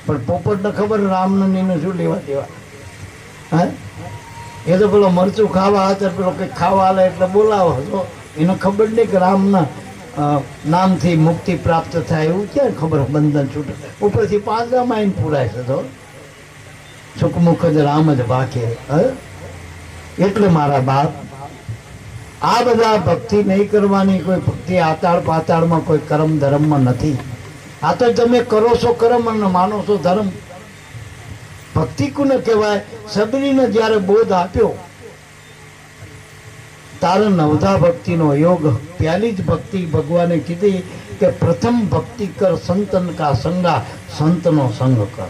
પણ પોપટને ખબર રામનું નીનું શું લેવા દેવા? હા, એ તો પેલો મરચું ખાવા હતા, પેલો કંઈક ખાવા હાલે એટલે બોલાવો છો. એને ખબર નહીં કે રામના નામથી મુક્તિ પ્રાપ્ત થાય. એવું ક્યાં ખબર? બંધન છૂટે ઉપરથી પાંજરામાં આવીને પૂરાય છે. તો સુખમુખ જ રામ જ બાકે. એટલે મારા બાપ, આ બધા ભક્તિ નહીં કરવાની. કોઈ ભક્તિ આતાળ પાતાળમાં, કોઈ કર્મ ધર્મમાં નથી. આ તો તમે કરો છો કર્મ અને માનો છો ધર્મ. ભક્તિ કોને કહેવાય? સબરીને જ્યારે બોધ આપ્યો તારે નવધા ભક્તિનો યોગ. પહેલી જ ભક્તિ ભગવાને કીધી કે પ્રથમ ભક્તિ કર સંતન કા સંગા. સંતનો સંગ કર.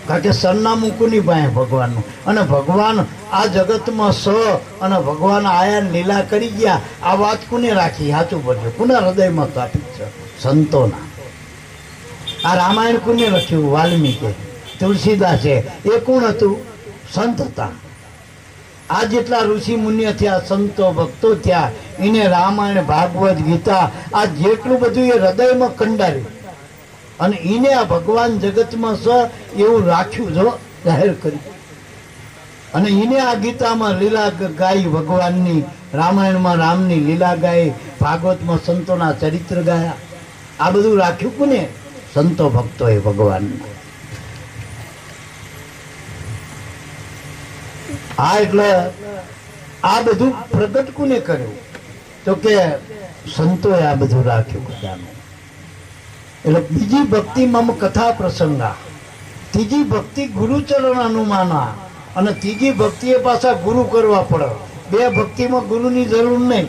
કારણ કે સરનામું કોની પાસે? ભગવાનનું. અને ભગવાન આ જગતમાં સ અને ભગવાન આયા લીલા કરી ગયા. આ વાત કોને રાખી? સાચું પડશે. કોના હૃદયમાં સ્થાપિત છે? સંતોના. આ રામાયણ કોને લખ્યું? વાલ્મીકે. તુલસીદાસે. એ કોણ હતું? સંત હતા. આ જેટલા ઋષિ મુનિઓ થયા, સંતો ભક્તો થયા, એને રામાયણ ભાગવત ગીતા આ જેટલું બધું એ હૃદયમાં કંડાર્યું અને એને આ ભગવાન જગતમાં એવું રાખ્યું જો જાહેર કર્યું. અને એને આ ગીતામાં લીલા ગાઈ ભગવાનની, રામાયણમાં રામની લીલા ગાઈ, ભાગવતમાં સંતોના ચરિત્ર ગાયા. આ બધું રાખ્યું કોને? સંતો ભક્તોએ ભગવાનના. આ એટલે આ બધું પ્રગટ કોને કર્યું? તો કે સંતોએ આ બધું રાખ્યું કથાનું. એટલે બીજી ભક્તિમાં કથા પ્રસંગા, ત્રીજી ભક્તિ ગુરુચરણ અનુમાના, અને ત્રીજી ભક્તિએ પાછા ગુરુ કરવા પડે. બે ભક્તિમાં ગુરુની જરૂર નહીં.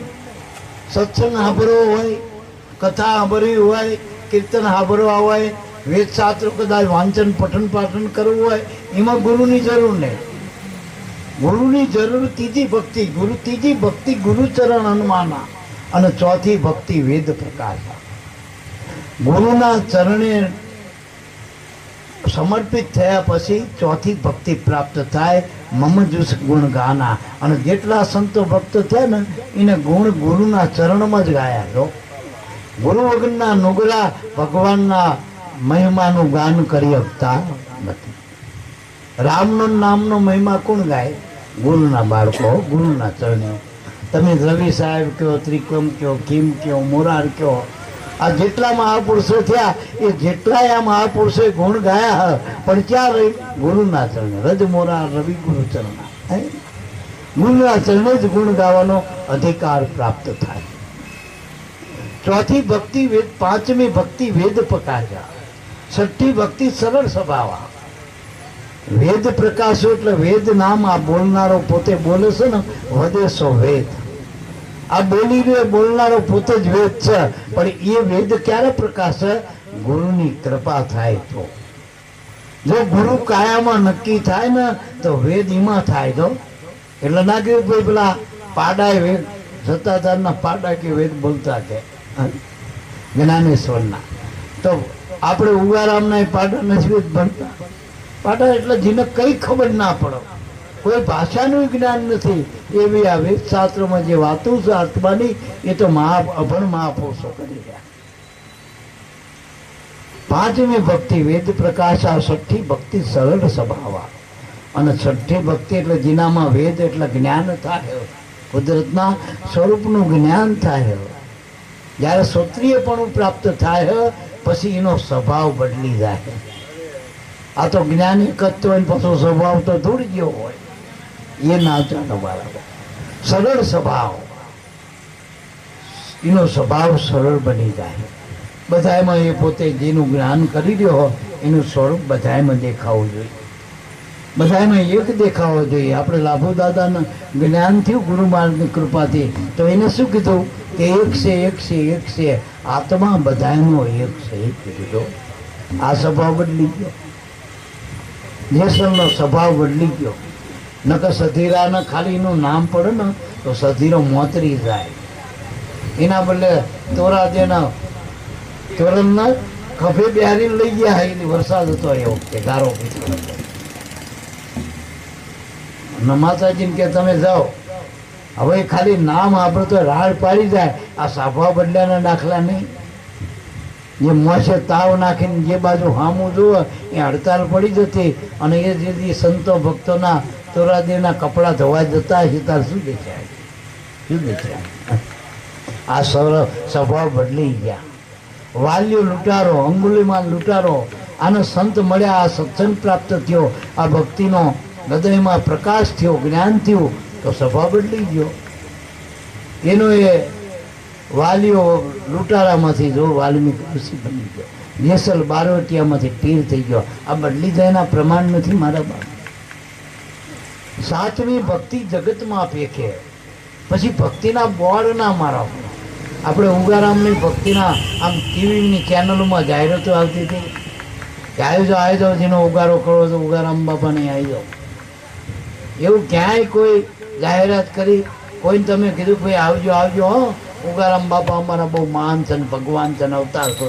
સત્સંગ સાંભળવો હોય, કથા સાંભળવી હોય, કીર્તન સાંભળવા હોય, વેદ શાસ્ત્રો કદાચ વાંચન પઠન પાઠન કરવું હોય, એમાં ગુરુની જરૂર નહીં. ગુરુની જરૂર ત્રીજી ભક્તિ, ત્રીજી ભક્તિ ગુરુચરણ અનુમાના, અને ચોથી ભક્તિ વેદ પ્રકાશ. ગુરુના ચરણે સમર્પિત થયા પછી ચોથી ભક્તિ પ્રાપ્ત થાય, મમ જુસ ગુણ ગાના. અને જેટલા સંતો ભક્તો થયા ને એને ગુણ ગુરુના ચરણમાં જ ગાયા. જો ગુરુ વગરના નુગરા ભગવાનના મહિમાનું ગાન કરી શકતા નથી. રામનો નામનો મહિમા કોણ ગાય? ગુરુના બાળકો, ગુરુના ચરણે. તમે રવિ સાહેબ કયો, ત્રિકમ કયો, કિમ કયો, મોરાર કયો, આ જેટલા મહાપુરુષો થયા એ જેટલાય આ મહાપુરુષોએ ગુણ ગાયા, પણ ક્યાં રહી? ગુરુના ચરણે. રજ મોરાર રવિ ગુરુ ચરણા. ગુરુના ચરણે જ ગુણ ગાવાનો અધિકાર પ્રાપ્ત થાય. ચોથી ભક્તિ વેદ, પાંચમી ભક્તિ વેદ પ્રકાશા, છઠ્ઠી ભક્તિ સરળ સ્વભાવા. વેદ પ્રકાશો એટલે વેદ નામ આ બોલનારો પોતે બોલે છે ને, વદેશો વેદ. આ બોલી રહ્યો બોલનારો પોતે જ વેદ છે, પણ એ વેદ ક્યારે પ્રકાશે? ગુરુની કૃપા થાય તો. જો ગુરુ કાયામાં નક્કી થાય ને તો વેદ એમાં થાય. તો એટલે ના કે ભાઈ પેલા પાડા વેદ સત્તાધારના પાડા કે વેદ બોલતા કે જ્ઞાનેશ્વરના, તો આપણે ઉગારામના પાડા નથી વેદ ભણતા. પાડા એટલે જેને કઈ ખબર ના પડે, કોઈ ભાષાનું જ્ઞાન નથી, એવી આ વેદ શાસ્ત્રોમાં જે વાતો છે આત્માની, એ તો અભણ મહાપુરુષો કરી રહ્યા. પાંચમી ભક્તિ વેદ પ્રકાશા, છઠ્ઠી ભક્તિ સરળ સ્વભાવા. અને છઠ્ઠી ભક્તિ એટલે જેનામાં વેદ એટલે જ્ઞાન થાય, કુદરતના સ્વરૂપનું જ્ઞાન થાય. જ્યારે ક્ષત્રિયપણું પ્રાપ્ત થાય પછી એનો સ્વભાવ બદલી જાય. આ તો જ્ઞાન એકત્ર હોય પાછો સ્વભાવ તો દૂર ગયો હોય, એ ના ચાલે બરાબર. સરળ સ્વભાવ, એનો સ્વભાવ સરળ બની જાય. બધામાં એ પોતે જેનું જ્ઞાન કરી રહ્યો હોય એનું સ્વરૂપ બધામાં દેખાવું જોઈએ, બધામાં એક દેખાવો જોઈએ. આપણે લાભુ દાદાના જ્ઞાન થયું ગુરુ મહારાજની કૃપાથી, તો એને શું કીધું કે એક છે, એક છે, એક છે, આત્મા બધાનો એક છે. એ કીધું આ સ્વભાવ બદલી ગયો, જેસલનો સ્વભાવ બદલી ગયો. નકર સધીરાને ખાલી એનું નામ પડે ને તો સધીરો મોતરી જાય. એના બદલે તોરા દેના તોરણના ખભે બિહારી લઈ ગયા. એની વરસાદ હતો એ વખતે ગારો પીછો. માતાજીને કે તમે જાઓ, હવે ખાલી નામ આપણે તો રાડ પાડી જાય. આ સ્વભાવ બદલ્યાના દાખલા નહીં. જે મોસે તાવ નાખીને જે બાજુ હામું જુઓ એ હડતાલ પડી જતી, અને એ જે સંતો ભક્તોના તોરાદેના કપડાં ધોવા જતા હશે તાર શું દેખાય? શું દેખાય? આ સ્વભાવ બદલી ગયા. વાલ્યો લૂંટારો, અંગુલીમાલ લૂંટારો, આનો સંત મળ્યા, આ સત્સંગ પ્રાપ્ત થયો, આ ભક્તિનો હૃદયમાં પ્રકાશ થયો, જ્ઞાન થયું, તો સ્વભાવ બદલી ગયો. એનો એ વાલીઓ લૂંટારામાંથી જો વાલ્મીકી ઋષિ બની ગયો, જેસલ બારવટિયામાંથી પીર થઈ ગયો. આ બદલી જાયના પ્રમાણ નથી મારા બાપ. સાચવી ભક્તિ જગતમાં પેખે. પછી ભક્તિના બોર્ડ ના મારા. આપણે ઉગારામની ભક્તિના આમ ટીવીની ચેનલોમાં જાહેરાતો આવતી હતી કે આવી જાઓ જેનો ઉગારો કરો તો ઉગારામ બાપાને આવી જાઓ. એવું ક્યાંય કોઈ જાહેરાત કરી? કોઈને તમે કીધું ભાઈ આવજો આવજો, હો ઉગારામ બાપા અમારા બહુ મહાન છે ને ભગવાન છે ને અવતાર છો?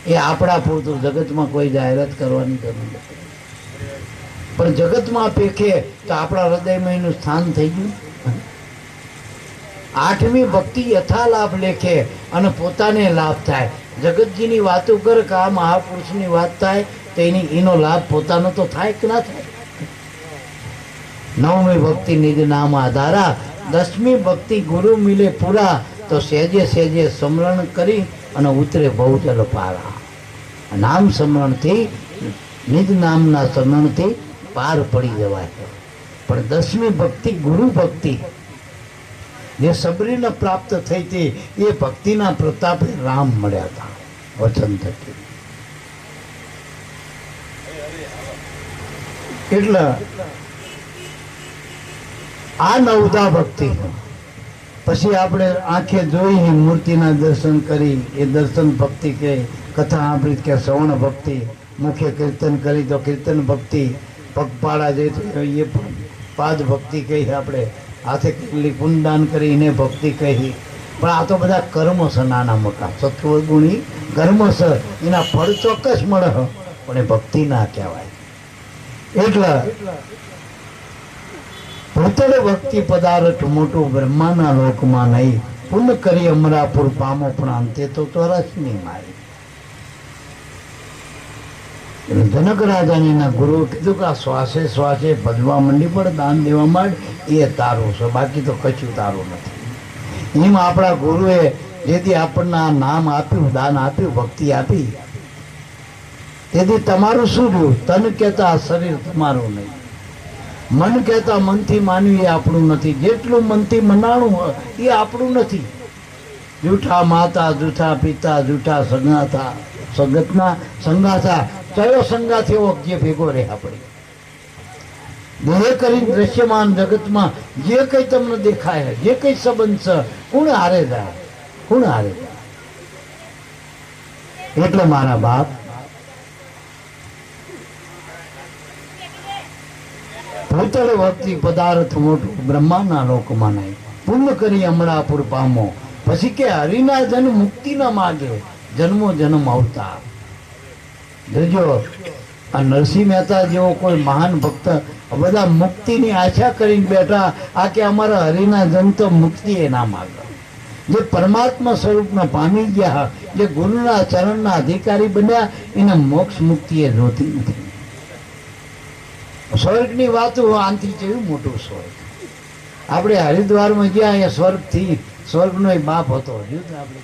એ આપણા પૂરતું, જગતમાં કોઈ જાહેરાત કરવાની જરૂર નથી. પણ જગતમાં પેખે તો આપણા હૃદયમાં એનું સ્થાન થઈ ગયું. આઠમી ભક્તિ યથાલાભ લેખે અને પોતાને લાભ થાય. જગતજીની વાતો કર કે આ મહાપુરુષની વાત થાય તો એનો લાભ પોતાનો તો થાય કે ના થાય. નવમી ભક્તિ નિજ નામ આધારા, 10મી ભક્તિ ગુરુ મિલે પૂરા, તો સહેજે સહેજે સ્મરણ કરી અને ઉતરે બહુજલ પારા. નામ સ્મરણથી, નિજ નામના સ્મરણથી પાર પડી જવાય. પણ 10મી ભક્તિ ગુરુ ભક્તિ જે સબરીને પ્રાપ્ત થઈ હતી, એ ભક્તિના પ્રતાપે રામ મળ્યા હતા વચન થકી. એટલે આ નવધા ભક્તિ પછી આપણે આંખે જોઈ મૂર્તિના દર્શન કરી, એ દર્શન ભક્તિ કહે. કથા સાંભળી કે શ્રવણ ભક્તિ, મુખે કીર્તન કરી તો કીર્તન ભક્તિ, પગપાળા જે એ પાદ ભક્તિ કહી, આપણે હાથે કેટલી પુનદાન કરીને ભક્તિ કહી. પણ આ તો બધા કર્મ છે, નાના મોટા સત્વગુણી કર્મ છે. એના ફળ ચોક્કસ મળે, પણ એ ભક્તિ ના કહેવાય. એટલે ભૂતળ ભક્તિ પદાર્થ મોટું બ્રહ્માના લોકમાં નહીં, પુન કરી અમરાપુર પામો પણ અંતે તો તરસની મારી. જનક રાજાનીના ગુરુએ કીધું કે આ શ્વાસે શ્વાસે ભજવા મંડી પણ દાન દેવા માંડ, એ તારું છે, બાકી તો કશું તારું નથી. એમ આપણા ગુરુએ જેથી આપણને આ નામ આપ્યું, દાન આપ્યું, ભક્તિ આપી, તેથી તમારું શું રહ્યું? તન કહેતા આ શરીર તમારું નહીં, મન કહેતા મનથી માનવી એ આપણું નથી. જેટલું મનથી મનાણું હોય એ આપણું નથી. જૂઠા માતા, જૂઠા પિતા, જૂઠા સંગાથા, સગતના સંગાથા, કયો સંગાથ એવો જે ભેગો રહે આપણે. દેહ કરી દ્રશ્યમાન જગતમાં જે કંઈ તમને દેખાય, જે કંઈ સંબંધ છે, કોણ હારે જાય? કોણ હારે જાય? એટલે મારા બાપ, ભૂતળ ભક્તિ પદાર્થ મોટું બ્રહ્માના લોકમાં નહીં, પુણ્ય કરી અમરાપુર પામો. પછી કે હરિના જન મુક્તિ ના માગે, જન્મો જન્મ અવતાર. જોજો આ નરસિંહ મહેતા જેવો કોઈ મહાન ભક્ત બધા મુક્તિની આશા કરીને બેઠા. આ કે અમારા હરિના જન તો મુક્તિ એ ના માગે. જે પરમાત્મા સ્વરૂપના પામી ગયા, જે ગુરુના ચરણના અધિકારી બન્યા, એને મોક્ષ મુક્તિ એ જોતી નથી. સ્વર્ગની વાતો આનથી જેવું મોટું સ્વર્ગ. આપણે હરિદ્વારમાં ગયા, અહીંયા સ્વર્ગથી, સ્વર્ગનો એક બાપ હતો. આપણે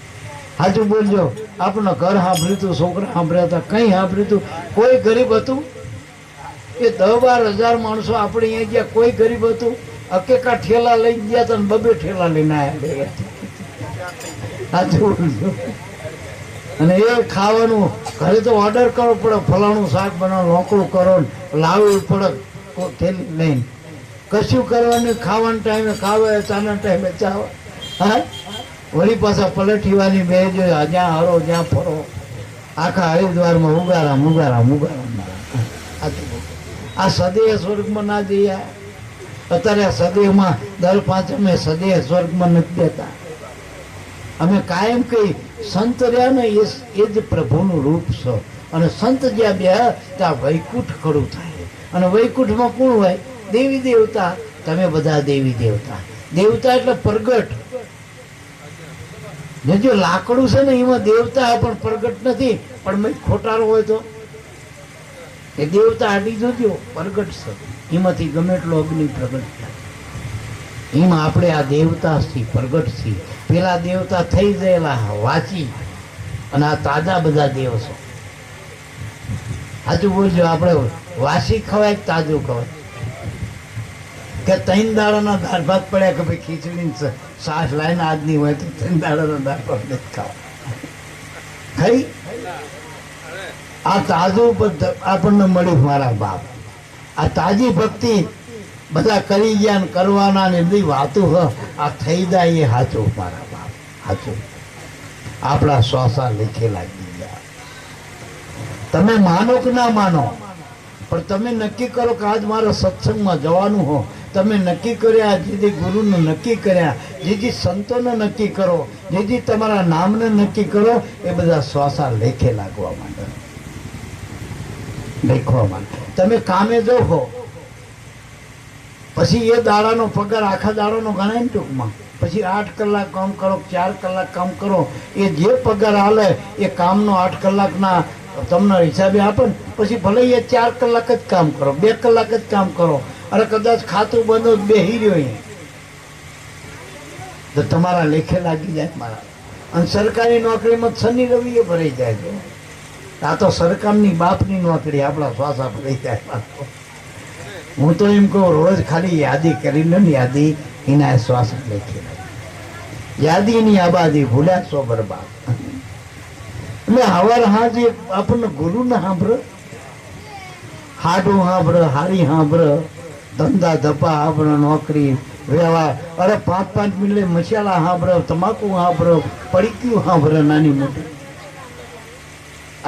સાચું બોલજો, આપણને ઘર સાંભળ્યું હતું, છોકરા સાંભળ્યા હતા, કંઈ સાંભળ્યું હતું? કોઈ ગરીબ હતું? એ 10-12 હજાર માણસો આપણે અહીંયા ગયા, કોઈ ગરીબ હતું? અકેકા ઠેલા લઈ ગયા હતા, 2 ઠેલા લઈને આવ્યા. સાચું બોલજો. અને એ ખાવાનું ઘરે તો ઓર્ડર કરવો પડે, ફલાણું શાક બનાવો, રોકડું કરો, લાવવું પડે થેલી લઈને. કશું કરવાનું, ખાવાના ટાઈમે ખાવે, ચાના ટાઈમે ચાવે. હા, વળી પાછા પલટીવાની બે જો, જ્યાં હરો જ્યાં ફરો. આખા હરિદ્વારમાં ઉગારા મુગારા મુગારા. આ સદેહ સ્વર્ગમાં ના જઈએ. અત્યારે આ સદેહમાં દર 5 સદેહ સ્વર્ગમાં નથી દેતા. અમે કાયમ કઈ સંત રહ્યા ને એ જ પ્રભુનું રૂપ છે. અને સંત જ્યાં બે ત્યાં વૈકુંઠ ખડું થાય. અને વૈકુંઠમાં કોણ હોય? દેવી દેવતા. તમે બધા દેવી દેવતા. દેવતા એટલે પ્રગટ. જો લાકડું છે ને એમાં દેવતા પણ પ્રગટ નથી. પણ મેં ખોટારો હોય તો એ દેવતા આડી જોજો પ્રગટ છે. એમાંથી ગમે એટલો અગ્નિ પ્રગટ થાય. એમાં આપણે આ દેવતા છીએ, પ્રગટ છીએ. પેલા દેવતા થઈ ગયેલા વાંચી, અને આ તાજા બધા દેવ છે. સાચું બોલજો, આપણે વાસી ખવાય કે તાજું ખવાય? કે 3 દાડાના દાળ ભાત પડ્યા કે ભાઈ ખીચડી સાસ લાઈને આજની હોય તો 3 દાડાના દાળ ભાત નથી ખાવા. ખાઈ આ તાજું આપણને મળ્યું મારા બાપ. આ તાજી ભક્તિ બધા કરી ગયા ને કરવાના ને બધી વાતો આ થઈ જાય એ સાચું મારા બાપ, સાચું. આપણા શ્વાસા લેખેલા ગયા. તમે માનો કે ના માનો, પણ તમે નક્કી કરો કે આજ મારે સત્સંગમાં જવાનું હો. તમે નક્કી કર્યા, જેથી ગુરુને નક્કી કર્યા, જેથી સંતોને નક્કી કરો, જેથી તમારા નામને નક્કી કરો, એ બધા શ્વાસા લેખે લાગવા માંડે, લેખવા માંડે. તમે કામે જો હો પછી એ દાડાનો પગાર આખા દાડાનો ગણાય ને ટૂંકમાં. પછી 8 કલાક કામ કરો, 4 કલાક કામ કરો, એ જે પગાર હાલે એ કામનો 8 કલાકના તમને હિસાબે આપે ને. પછી ભલે એ 4 કલાક જ કામ કરો, 2 કલાક જ કામ કરો, અરે કદાચ ખાતું બંધ બેહી રહ્યો તો તમારા લેખે લાગી જાય મારા. અને સરકારી નોકરીમાં શનિ રવિએ ભરાઈ જાય છે. આ તો સરકારની બાપની નોકરી, આપણા શ્વાસા ભરાઈ જાય. હું તો એમ કહું, રોજ ખાલી યાદી કરી લો ને, યાદી એના શ્વાસ લેખી યાદીની આબાદી ભૂલ્યા સો બરબાદ. એટલે હવાર હાજી આપણને ગુરુ ને સાંભળે, હાડું સાંભળે, હારી સાંભળે, ધંધા ધપા સાંભળે, નોકરી વ્યવહાર, અરે 5-5 મિનિટે મસાલા સાંભળે, તમાકુ સાંભળે, પડીક્યું સાંભળે નાની મોટી.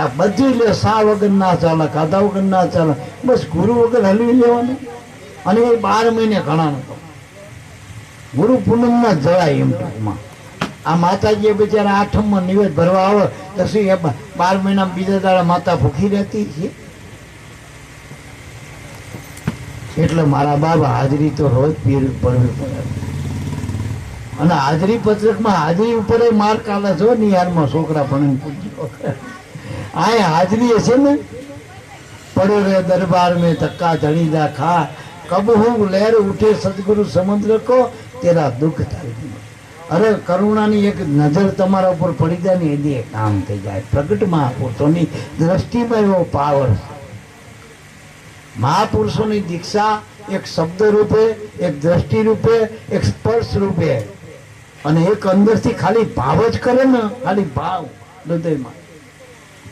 આ બધું લે, સા વગર ના ચાલે, ખાધા વગર ના ચાલે, બસ ગુરુ વગર હલવી લેવાનું. અને એ 12 મહિને ઘણા ગુરુ પૂનમમાં જવાય એમ ટૂંકમાં. આ માતાજી બિચારા આઠમમાં નિવેદ ભરવા આવે તો શું એ 12 મહિનામાં બીજા દાડા માતા ભૂખી રહેતી છે? એટલે મારા બાબા હાજરી તો રોજ પીરવી પડે. અને હાજરી પત્રકમાં હાજરી ઉપર માર કાલે છો ને યારમાં છોકરા પણ પૂછ્યો આ હાજરી હશે ને, પડો રે દરબાર में धक्का धड़ी जा खा, कब हूँ लहर उठे सदगुरु समंद्र को तेरा दुख થાય. અરે કરુણાની એક નજર તમારા ઉપર પડી જાય ને એની એક કામ થઈ જાય. પ્રગટ મહાપુરુષોની દ્રષ્ટિમાં એવો પાવર. મહાપુરુષોની દીક્ષા એક શબ્દ રૂપે, એક દ્રષ્ટિ રૂપે, એક સ્પર્શ રૂપે, અને એક અંદરથી ખાલી ભાવ જ કરે ને, ખાલી ભાવ હૃદયમાં.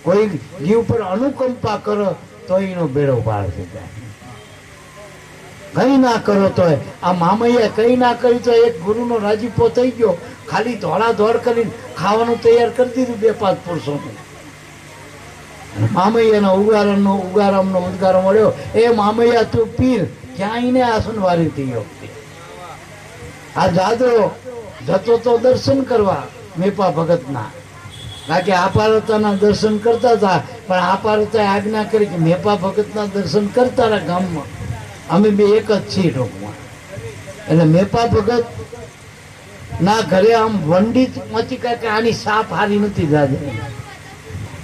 કોઈ જીવ પર અનુકંપા કરો તો એનો બેડો પાર થઈ જાય. કઈ ના કરો તો આ મામૈયા કઈ ના કરી તો એક ગુરુનો રાજીપો થઈ ગયો. ખાલી ધોળા ધોળ કરીને ખાવાનું તૈયાર કરી દીધું 2-5 પુરુષોને. મામૈયાનો ઉગારામનો ઉદ્ગારો મળ્યો, એ મામૈયા તું પીર, ક્યાં એને આસન વારી થયો. આ જાદરો જતો તો દર્શન કરવા મેપા ભગતના, કારણ કે આપારતાના દર્શન કરતા હતા, પણ આપારતાએ આજ્ઞા કરી કે મેપા ભગતના દર્શન કરતા રહ્યા ગામમાં. અમે બે એક જ છીએ ટૂંકમાં. એટલે મેપા ભગત ના ઘરે આમ વંડી મચી કે આની સાપ હારી નથી જાજે.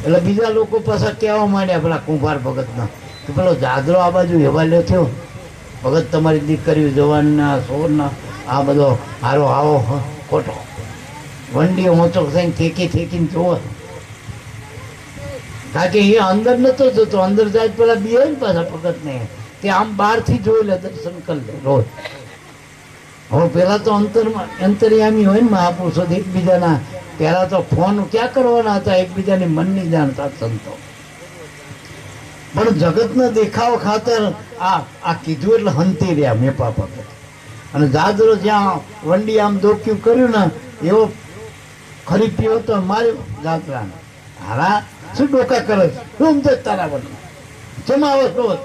એટલે બીજા લોકો પાછા કહેવા માંડ્યા પેલા કુંભાર ભગતના કે પેલો જાદરો આ બાજુ હેવાલ્યો થયો, ભગત તમારી દીકરીઓ જવાનના સોરના આ બધો હારો આવો ખોટો વંડી ઓછો થઈને થેકીને જોવો. કારણ કે એ અંદર નતો જતો, અંદર જાય પેલા બે ને પાછા ભગતને તે આમ બહારથી જોઈ લે, દર્શન કરી લે રોજ. હવે પેલા તો અંતર્યામી હોય ને મહાપુરુષો એકબીજાના, પેલા તો ફોન ક્યાં કરવાના હતા, એકબીજાની મનની જાણતા સંતો. પણ જગતના દેખાવ ખાતર આ કીધું એટલે હંતી રહ્યા મેપા ભગત. અને જાદરો જ્યાં વંડી આમ દોક્યું કર્યું ને એવો ખરી પીવો તો માર્યો જાત્રાને. હારા શું ડોકા કરે છે, શું તારા વંડી જમાવો રોજ.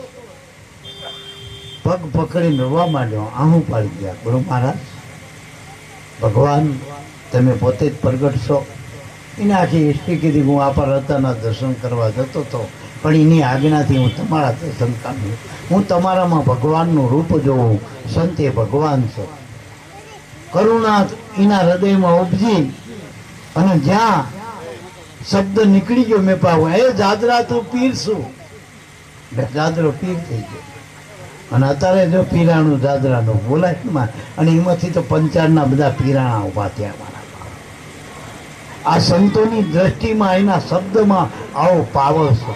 પગ પકડીને રોવા માંડ્યો, આહું પાડી ગયા. ગુરુ મહારાજ, ભગવાન તમે પોતે જ પ્રગટ છો. એને આખી હિસ્ટ્રી કીધી, હું આપા રતાના દર્શન કરવા જતો હતો, પણ એની આજ્ઞાથી હું તમારા દર્શન કાઢ્યું. હું તમારામાં ભગવાનનું રૂપ જોઉં. સંતે ભગવાન છે. કરુણા એના હૃદયમાં ઉપજી અને જ્યાં શબ્દ નીકળી ગયો મેં પાવ, એ જાદરા તું પીર છું, જાદરો પીર થઈ ગયો. અને અત્યારે જો પીરાણું જાદરાનું બોલાય, અને એમાંથી તો 55 બધા પીરાણા ઉભા થયા. મારા આ સંતોની દ્રષ્ટિમાં, એના શબ્દમાં આવો પાવર છે.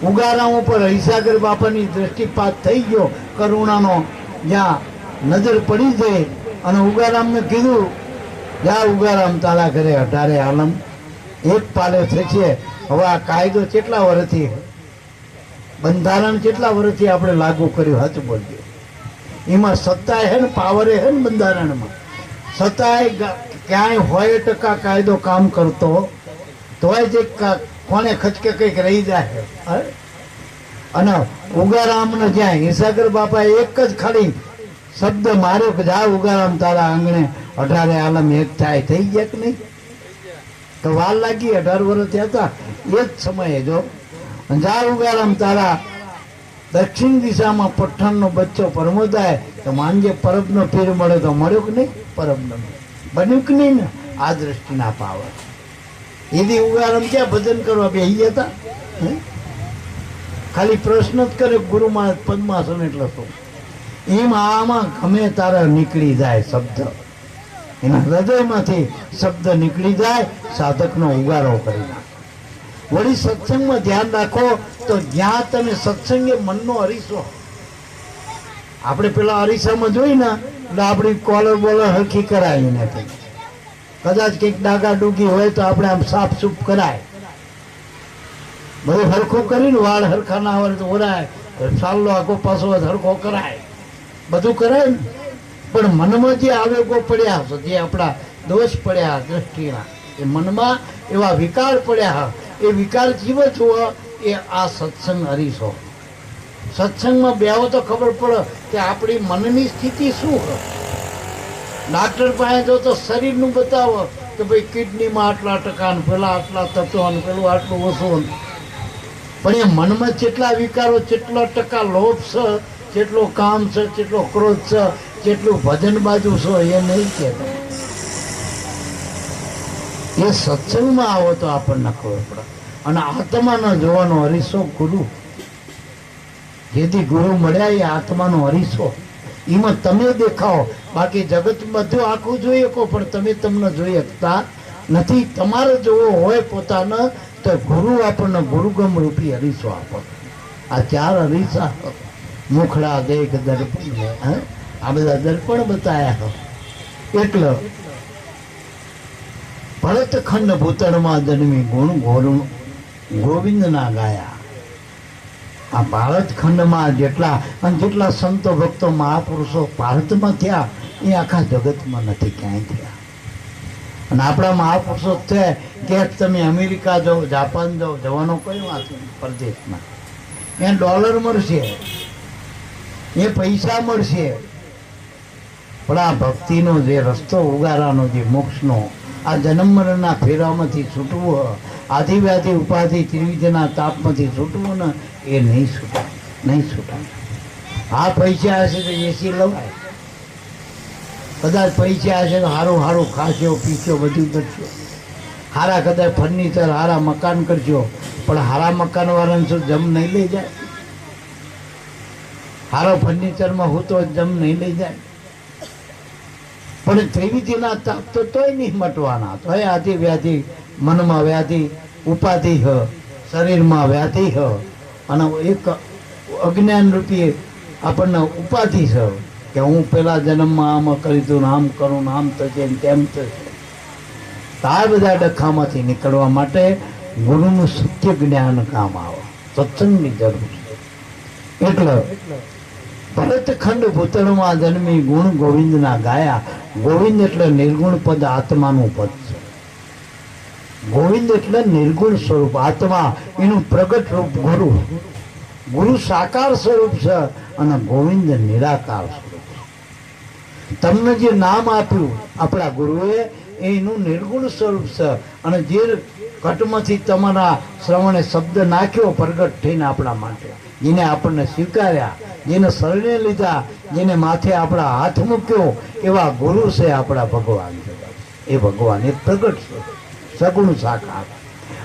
ઉગારામ ઉપર હૈસાગર બાપાની દ્રષ્ટિપાત થઈ ગયો કરુણાનો, જ્યાં નજર પડી જાય. અને ઉગારામને કીધું, જા ઉગારામ તારા ઘરે 18 આલમ એક પાલે થશે. હવે આ કાયદો કેટલા વર્ષથી, બંધારણ કેટલા વર્ષથી આપણે લાગુ કર્યું, હચ બોલજો. એમાં સત્તાએ હે ને, પાવરે હે ને બંધારણમાં. સત્તાએ ક્યાંય 100% કાયદો કામ કરતો તોય જે કોને ખચકે કંઈક રહી જાય. અને ઉગારામને જ્યાં હિસાગર બાપાએ એક જ ખાલી શબ્દ માર્યો કે જા ઉગારામ તારા આંગણે 18 આલમ એક થાય, થઈ ગયા કે નહીં? તો વાર લાગી, 18 વર્ષ થયા હતા. એ જ સમયે જો જા ઉગારામ તારા દક્ષિણ દિશામાં પઠ્ઠણનો બચ્ચો પરમોદાય તો માંજે પરબનો ફેર મળે તો મળ્યો કે નહીં? પરબનો બન્યું કે નહીં ને? આ દ્રષ્ટિના પાવર એથી ઉગારમ ક્યાં ભજન કરવા બેસી જતા? ખાલી પ્રશ્ન જ કરે ગુરુમાં પદ્માસન એટલે શું? એમ આમાં ગમે તારા નીકળી જાય શબ્દ, એના હૃદયમાંથી શબ્દ નીકળી જાય, સાધકનો ઉગારો કરી નાખે. વળી સત્સંગમાં ધ્યાન રાખો તો જ્યાં તમે સત્સંગે મનનો અરીસો, આપણે પેલા અરીસામાં જોઈ ને એટલે આપણી કોલર બોલર હરખી કરાય નથી. કદાચ કંઈક ડાગા ડૂગી હોય તો આપણે આમ સાફ સૂફ કરાય, બધું હરખું કરીને વાળ હરખા ના હોય તો ઓરાય, સાલો આખો પાછો હરખો કરાય, બધું કરાય ને. પણ મનમાં જે આવેગો પડ્યા હશે, જે આપણા દોષ પડ્યા દ્રષ્ટિના, એ મનમાં એવા વિકાર પડ્યા, એ વિકાર જીવો જુઓ, એ આ સત્સંગ અરીસો. સત્સંગમાં બેહો તો ખબર પડે કે આપણી મનની સ્થિતિ શું હોય. ડાક્ટર પાસે જો તો શરીરનું બતાવો કે ભાઈ કિડનીમાં આટલા ટકા ને પેલા આટલા તત્વો ને પેલું આટલું ઓછું, પણ એ મનમાં જેટલા વિકારો, જેટલા ટકા લોભ છે, જેટલો કામ છે, જેટલો ક્રોધ છે, જેટલું ભજન બાજુ છે, એ નહીં કહેતા. એ સત્સંગમાં આવો તો આપણને ખબર પડે. અને આત્માનો જોવાનો અરીસો ગુરુ, જેથી ગુરુ મળ્યા એ આત્માનો અરીસો, એમાં તમે દેખાઓ. બાકી જગત બધું આખું જોઈ શકો પણ તમે તમને જોઈ શકતા નથી. તમારે જોવો હોય પોતાને તો ગુરુ આપણને ગુરુગમ રૂપી અરીસો આપો. આ 4 અરીસા, મુખડા, દેખ, દર્પણ, આ બધા દર્પણ બતાયા. એટલે ભરતખંડ ભૂતળમાં જન્મી ગુણ ગોવિંદના ગાયા. આ ભારતખંડમાં જેટલા અને જેટલા સંતો ભક્તો મહાપુરુષો ભારતમાં થયા એ આખા જગતમાં નથી ક્યાંય થયા. અને આપણા મહાપુરુષો છે કે તમે અમેરિકા જાઓ, જાપાન જાઓ, જવાનો કઈ વાત નહીં. પરદેશમાં એ ડોલર મળશે, એ પૈસા મળશે, પણ આ ભક્તિનો જે રસ્તો ઉગારાનો, જે મોક્ષનો, આ જન્મ મરણના ફેરામાંથી છૂટવું, આધિવ્યાધિ ઉપાધિ ત્રિવિધના તાપમાંથી છૂટવું ને, એ નહીં છૂટાય, નહીં છૂટાય. આ પૈસા હશે તો એસી લવાય, કદાચ પૈસા હશે તો સારું સારું ખાશો પીશો બધું કરશો, સારા કદાચ ફર્નિચર સારા મકાન કરશો, પણ સારા મકાનવાળાને શું જમ નહીં લઈ જાય? સારો ફર્નિચરમાં હું તો જમ નહીં લઈ જાય. પણ ત્રિવિધિના તાપ તો તોય નહીં મટવાના, તોય આધિ વ્યાધિ, મનમાં વ્યાધિ, ઉપાધિ હ, શરીરમાં વ્યાધિ હ, અને એક અજ્ઞાન રૂપી આપણને ઉપાધિ છે કે હું પેલા જન્મમાં આમ કરી દઉં, આમ કરું, આમ થશે તેમ થશે. આ બધા ડખામાંથી નીકળવા માટે ગુરુનું સત્ય જ્ઞાન કામ આવે, સત્સંગની જરૂર છે. એટલે ભરતખંડ ભૂતળમાં જન્મી ગુણ ગોવિંદના ગાયા. ગોવિંદ એટલે નિર્ગુણ પદ, આત્માનું પદ છે. ગોવિંદ એટલે નિર્ગુણ સ્વરૂપ આત્મા, એનું પ્રગટ રૂપ ગુરુ. ગુરુ સાકાર સ્વરૂપ છે અને ગોવિંદ નિરાકાર સ્વરૂપ છે. તમને જે નામ આપ્યું આપણા ગુરુએ, એનું નિર્ગુણ સ્વરૂપ છે. અને જે ઘટમાંથી તમારા શ્રવણે શબ્દ નાખ્યો પ્રગટ થઈને આપણા માટે, જેને આપણને સ્વીકાર્યા, જેને શરણે લીધા, જેને માથે આપણા હાથ મૂક્યો, એવા ગુરુ છે આપણા ભગવાન. એ ભગવાન એ પ્રગટ છે, સગુણ સાકાર.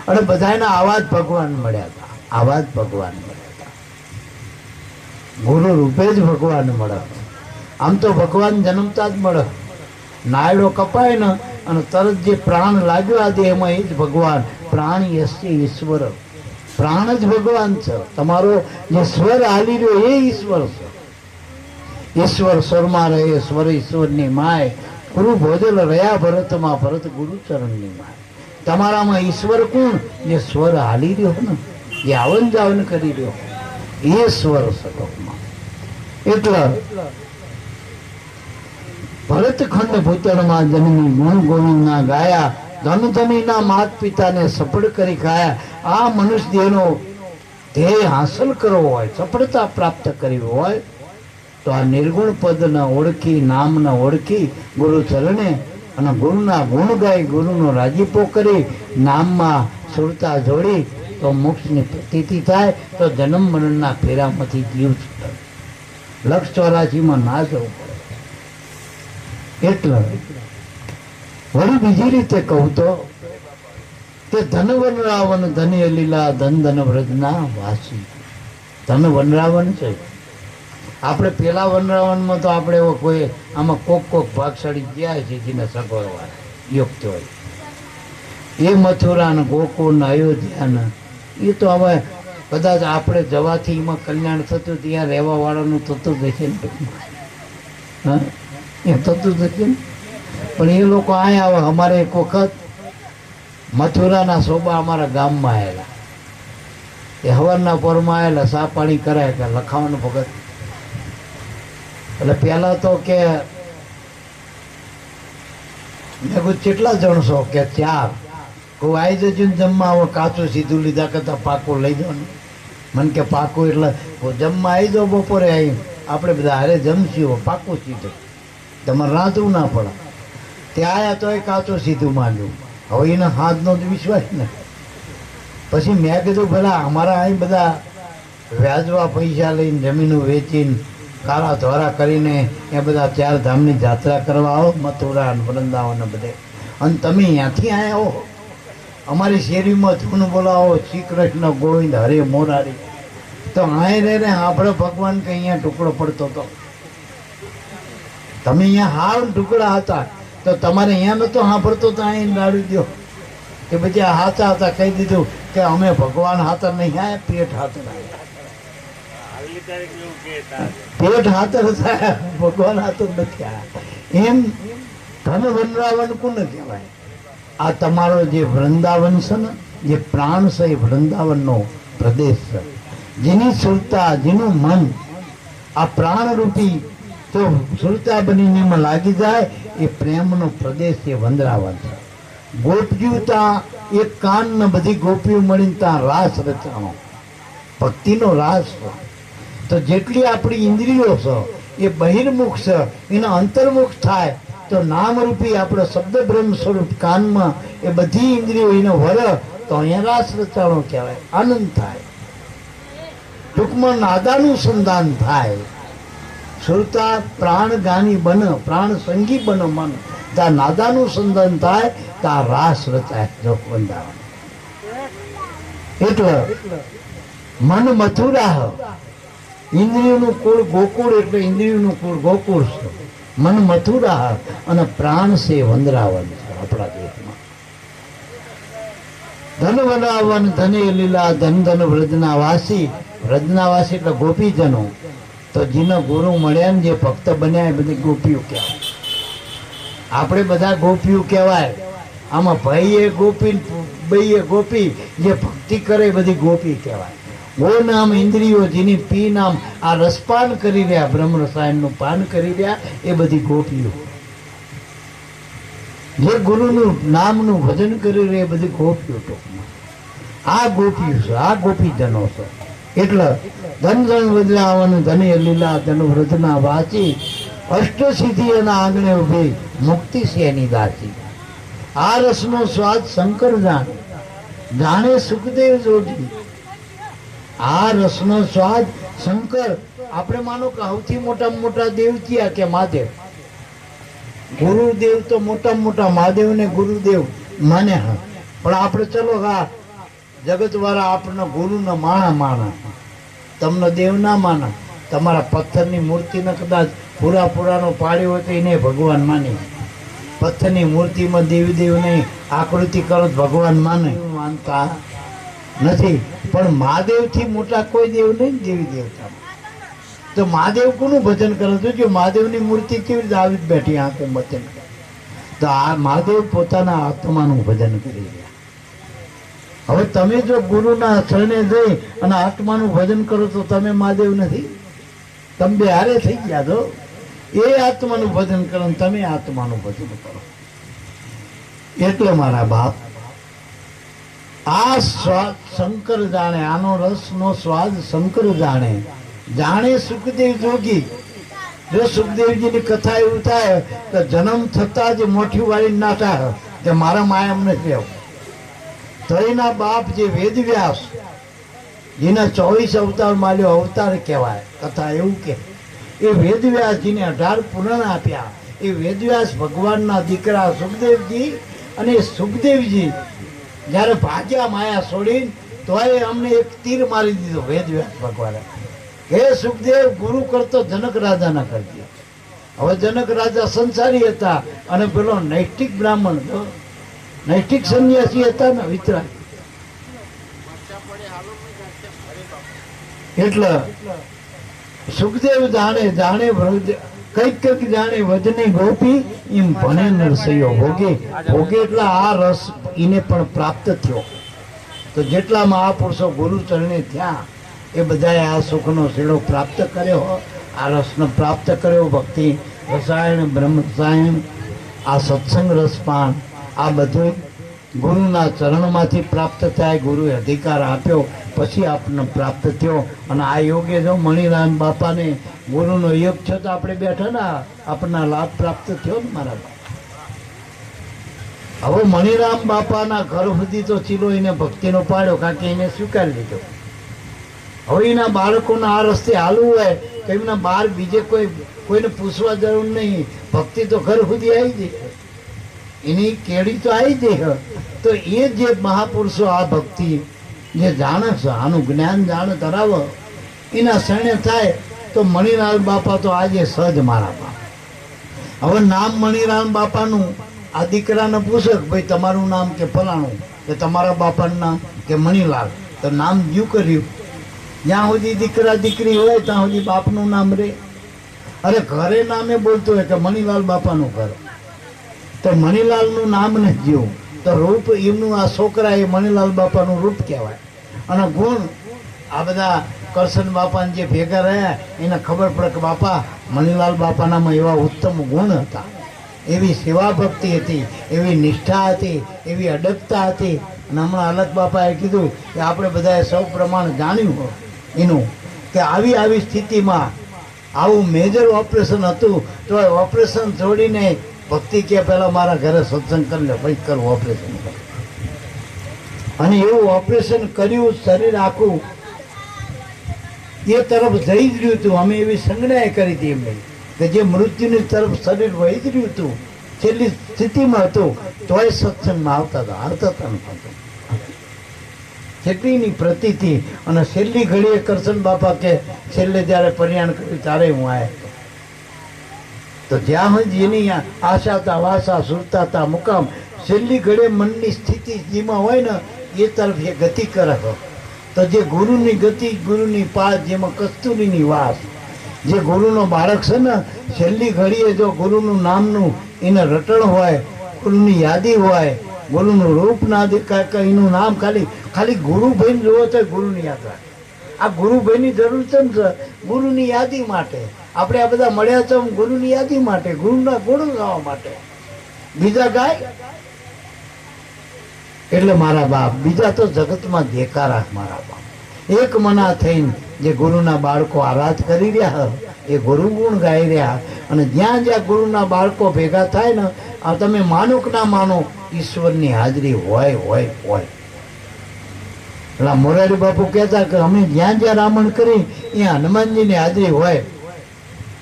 અને બધાના આવા જ ભગવાન મળ્યા હતા, આવા જ ભગવાન મળ્યા હતા. ગુરુ રૂપે જ ભગવાન મળે. આમ તો ભગવાન જન્મતા જ મળે. નાયડો કપાય ને અને તરત જે પ્રાણ લાગ્યો આ દેહમાં, એ જ ભગવાન. પ્રાણ યસ્ય ઈશ્વર, પ્રાણ જ ભગવાન છે. તમારો જે સ્વર હાલી રહ્યો એ ઈશ્વર છે. ઈશ્વર સ્વરમાં રહે, સ્વર ઈશ્વરની માય. ગુરુ ભોજલ રહ્યા ભરતમાં, ભરત ગુરુ ચરણની માય. તમારામાં ઈશ્વર કોણ? જે સ્વર હાલી રહ્યો ને, જે આવન જાવન કરી રહ્યો, એ સ્વર સગમાં. એટલે ભરતખંડ ભૂતળમાં જન્મી ગુણ ગોવિંદના ગાયા. ધનધનીના માત પિતાને સફળ કરી ખાયા. આ મનુષ્ય દેહનો ધ્યેય હાંસલ કરવો હોય, સફળતા પ્રાપ્ત કરવી હોય તો આ નિર્ગુણ પદને ઓળખી, નામને ઓળખી, ગુરુ ચરણે અને ગુરુના ગુણ ગાઈ, ગુરુનો રાજીપો કરી, નામમાં સુરતા જોડી તો મોક્ષની પ્રતીતિ થાય, તો જન્મ મરણના ફેરામાંથી જીવ છૂટે. લક્ષ 84માં ના જવું પડે. એટલે વળી બીજી રીતે કહું તો કે ધન વનરાવન ધન્ય લીલા ધન ધન વ્રજના વાસી. ધન વનરાવન છે આપણે. પેલા વનરાવનમાં તો આપણે એવો કોઈ આમાં કોક ભાગશાળી ગયા છે જેને સગવડવા યુક્ત હોય. એ મથુરા ને ગોકુળ ને અયોધ્યા ને એ તો હવે કદાચ આપણે જવાથી એમાં કલ્યાણ થતું, ત્યાં રહેવા વાળાનું થતું જશે ને ટૂંકમાં. હા, એ થતું જશે ને. પણ એ લોકો અહીંયા આવે. અમારે એક વખત મથુરાના સોબા અમારા ગામમાં આવેલા. એ હવનના પોરમાં આવેલા, સા પાણી કરાય કે લખાવાનું ભગત. એટલે પહેલા તો કે મેં કહું કેટલા જણ છો? કે 4. કોઈ આવી જજો ને જમવા. હવે કાચું સીધું લીધા કરતા પાકું લઈ જાઓ ને. મને કે પાકું એટલે જમવા આવી જાઓ બપોરે. આવી આપણે બધા હારે જમશું, પાકું સીધું, તમારે રાંધવું ના પડે. ત્યાં આવ્યા તો એ કાચું સીધું માંડ્યું. હવે એના હાથનો જ વિશ્વાસ ને. પછી મેં કીધું પેલા અમારા અહીં બધા વ્યાજવા પૈસા લઈને જમીનો વેચીને કાળા ધોરા કરીને એ બધા 4 ધામની જાત્રા કરવા આવો, મથુરા વૃંદાવન બધે, અને તમે ત્યાંથી આવ્યા હો અમારી શેરીમાં ધૂન બોલાવો શ્રી કૃષ્ણ ગોવિંદ હરે મોરારી. તો અહીં રહીને આપણે ભગવાન કે અહીંયા ટુકડો પડતો હતો. તમે અહીંયા હાવ ટુકડા હતા તો તમારે અહીંયા નતો સાંભળતો તો અહીં લાડી દો કે પછી આ હાથા હતા. કહી દીધું કે અમે ભગવાન હાથર નહીં આવ્યા, પેટ હાથર આવ્યા. પેટ હાથર થાય, ભગવાન હાથર નથી આવ્યા. એમ ધન વનરાવન કોને કહેવાય? આ તમારો જે વૃંદાવન છે ને, જે પ્રાણ છે, એ વૃંદાવનનો પ્રદેશ છે. જેની સુરતા, જેનું મન આ પ્રાણરૂપી તો સુરતા બનીને એમાં લાગી જાય, એ પ્રેમનો પ્રદેશ એ વંદરાવન છે. ગોપીઓ ત્યાં એક કાન ને બધી ગોપીઓ મળીને ત્યાં રાસ રચાણો, ભક્તિનો રાસ. તો જેટલી આપણી ઇન્દ્રિયો છે એ બહિર્મુખ છે, એના અંતર્મુખ થાય તો નામરૂપી આપણો શબ્દ બ્રહ્મ સ્વરૂપ કાનમાં એ બધી ઇન્દ્રિયો એને વર, તો અહીંયા રાસ રચાણો કહેવાય. આનંદ થાય, ટૂંકમાં નાદાનું સંધાન થાય. સુરતા પ્રાણ ગાની બન, પ્રાણ સંગી બન મન. ત્યાં નાદાનું સંધાન થાય, ત્યાં રાસ રચાય. જો વૃંદાવન એટલે મન મથુરા, ઇન્દ્રિયનું કુળ ગોકુળ, એટલે ઇન્દ્રિયનું કુળ ગોકુળ છે. મન મથુરા અને પ્રાણ છે વંદરાવન છે આપણા દેશમાં. ધન વનરાવન ધને લીલા ધન ધન વ્રજના વાસી. વ્રજના વાસી એટલે ગોપીજનો. તો જેને ગુરુ મળ્યા ને જે ભક્ત બન્યા એ બધી ગોપીઓ કહેવાય. આપણે બધા ગોપીઓ કહેવાય. આમાં ભાઈ એ ગોપી, ભાઈ એ ગોપી, જે ભક્તિ કરે એ બધી ગોપી કહેવાય. ગો નામ ઇન્દ્રિયો જેની પી નામ આ રસપાન કરી રહ્યા, બ્રહ્મ રસાયણનું પાન કરી રહ્યા, એ બધી ગોપીઓ. જે ગુરુનું નામનું ભજન કરી રહ્યા એ બધી ગોપીઓ. ટૂંકમાં આ ગોપીઓ છે, આ ગોપીજનો છે. એટલે ધન ધન વદલાવન ધને લીલા ધન વ્રજના વાચી. અષ્ટ સિદ્ધિ એના આંગણે ઉભી, મુક્તિ છે એની દાસી. આ રસનો સ્વાદ શંકર જાણે, જાણે સુખદેવ જોગી. આ રસનો સ્વાદ શંકર. આપણે માનો કે સૌથી મોટા દેવ ક્યાં? કે મહાદેવ. ગુરુદેવ તો મોટા મહાદેવ ને ગુરુદેવ માને. હા, પણ આપણે ચલો હા જગત વાળા આપણને ગુરુ ને માણા, તમને દેવ ના માના. તમારા પથ્થરની મૂર્તિને કદાચ પૂરાનો પાડ્યો હોય તો એને ભગવાન માને. પથ્થરની મૂર્તિમાં દેવી દેવની આકૃતિ કરો ભગવાન માને, માનતા નથી. પણ મહાદેવથી મોટા કોઈ દેવ નહીં દેવી દેવતા. તો મહાદેવ કોનું ભજન કરે છે? જો મહાદેવની મૂર્તિ કેવી રીતે આવી બેઠી આંખે ભજન કરે, તો આ મહાદેવ પોતાના આત્માનું ભજન કરી રહ્યા. હવે તમે જો ગુરુના શરણે જઈ અને આત્માનું ભજન કરો તો તમે મહાદેવ નથી. તમે બે હારે થઈ ગયા છો. એ આત્માનું ભજન કરો, તમે આત્માનું ભજન કરો. એટલે મારા બાપ, આ સ્વાદ શંકર જાણે, આનો રસનો સ્વાદ શંકર જાણે. જાણે સુખદેવ જોગી. જો સુખદેવજીની કથા એવું થાય કે જન્મ થતા જ મોઠી વાળી ના થાય કે મારા માયા એમ નથી રહેવું. તો એના બાપ જે વેદવ્યાસ, જેના 24 અવતાર માલ્યો અવતાર કહેવાય, કથા એવું કે એ વેદવ્યાસજીને 18 પુરાણ આપ્યા. એ વેદવ્યાસ ભગવાનના દીકરા સુખદેવજી, અને સુખદેવજી જ્યારે ભાગ્યા માયા છોડીને, તોય અમને એક તીર મારી દીધો વેદવ્યાસ ભગવાને. હે સુખદેવ, ગુરુ કરતો જનક રાજાના કરજો. હવે જનક રાજા સંસારી હતા, અને પેલો નૈષ્ઠિક બ્રાહ્મણ, નૈષ્ઠિક સંન્યાસી હતા ને વિતરા. એટલે સુખદેવ જાણે જાણે કઈક જાણે વજની ગોપી એમ ભણે નરસૈયો ભોગે. ભોગે એટલે આ રસ એને પણ પ્રાપ્ત થયો. તો જેટલા મહાપુરુષો ગુરુ ચરણે થયા એ બધાએ આ સુખનો શેડો પ્રાપ્ત કર્યો, આ રસનો પ્રાપ્ત કર્યો. ભક્તિ રસાયણ, બ્રહ્મ રસાયણ, આ સત્સંગ રસપાન, આ બધું ગુરુના ચરણમાંથી પ્રાપ્ત થાય. ગુરુએ અધિકાર આપ્યો પછી આપણને પ્રાપ્ત થયો. અને આ યોગે જો મણિરામ બાપાને ગુરુનો યોગ છે તો આપણે બેઠા ને આપણને લાભ પ્રાપ્ત થયો ને મારા બાપા. હવે મણિરામ બાપાના ઘર સુધી તો ચીલો એને ભક્તિનો પાડ્યો, કારણ કે એને સ્વીકારી લીધો. હવે એના બાળકોને આ રસ્તે હાલવું હોય તો એમના બહાર બીજે કોઈને પૂછવા જરૂર નહીં. ભક્તિ તો ઘર સુધી આવી જાય, એની કેળી તો આવી જાય. તો એ જે મહાપુરુષો આ ભક્તિ જે જાણે છે, આનું જ્ઞાન જાણે ધરાવે, એના શરણે થાય તો મણિલાલ બાપા તો આજે સહજ મારા બાપ. હવે નામ મણિલાલ બાપાનું આ દીકરાને પૂછે કે ભાઈ તમારું નામ કે ફલાણું, કે તમારા બાપાનું નામ કે મણિલાલ, તો નામ જ્યું કર્યું. જ્યાં સુધી દીકરા દીકરી હોય ત્યાં સુધી બાપનું નામ રહે. અરે ઘરે નામે બોલતો હોય કે મણિલાલ બાપાનું ઘર, તો મણિલાલનું નામ ને જીવું તો રૂપ એમનું આ છોકરા એ મણિલાલ બાપાનું રૂપ કહેવાય. અને ગુણ આ બધા કરશન બાપાને જે ભેગા રહ્યા એને ખબર પડે કે બાપા મણિલાલ બાપાનામાં એવા ઉત્તમ ગુણ હતા, એવી સેવા ભક્તિ હતી, એવી નિષ્ઠા હતી, એવી અડગતા હતી. અને હમણાં અલગ બાપાએ કીધું કે આપણે બધાએ સૌ પ્રમાણ જાણ્યું હોય એનું કે આવી સ્થિતિમાં આવું મેજર ઓપરેશન હતું તો ઓપરેશન છોડીને ભક્તિ કે પહેલાં મારા ઘરે સત્સંગ કરી લે, ભાઈ કરું ઓપરેશન. અને એવું ઓપરેશન કર્યું, શરીર આખું એ તરફ જઈ જ રહ્યું હતું. અમે એવી સંજ્ઞાએ કરી હતી એમને કે જે મૃત્યુની તરફ શરીર વહી જ રહ્યું હતું, છેલ્લી સ્થિતિમાં હતું, તોય સત્સંગમાં આવતા હતા, હારતા હતા. કેટલીની પ્રતીતિ. અને છેલ્લી ઘડીએ કરશન બાપા કે છેલ્લે જ્યારે પરિણામ કર્યું ત્યારે હું આવ્યો. તો જ્યાં સુધી એની આશાતા વાસા સુરતાતા મુકામ, છેલ્લી ઘડીએ મનની સ્થિતિ જેમાં હોય ને એ તરફ એ ગતિ કરે. તો જે ગુરુની ગતિ, ગુરુની પાસ, જેમાં કસ્તુરીની વાસ, જે ગુરુનો બાળક છે ને છેલ્લી ઘડીએ જો ગુરુનું નામનું એને રટણ હોય, ગુરુની યાદી હોય, ગુરુનું રૂપ ના દેખાય, એનું નામ ખાલી ગુરુભાઈને જોવો તો ગુરુની યાદ રાખે. આ ગુરુભાઈની જરૂર છે ને ગુરુની યાદી માટે. આપણે આ બધા મળ્યા છે ગુરુની યાદી માટે, ગુરુના ગુણ ગાવા માટે. બીજા ગાય એટલે મારા બાપ, બીજા તો જગતમાં દેખારા મારા બાપ. એક મના થઈને જે ગુરુના બાળકો આરાધ કરી રહ્યા એ ગુરુ ગુણ ગાઈ રહ્યા. અને જ્યાં જ્યાં ગુરુના બાળકો ભેગા થાય ને, આ તમે માનો કે ના માનો, ઈશ્વરની હાજરી હોય હોય હોય. એટલે મોરારી બાપુ કહેતા કે અમે જ્યાં જ્યાં રામણ કરી ત્યાં હનુમાનજીની હાજરી હોય,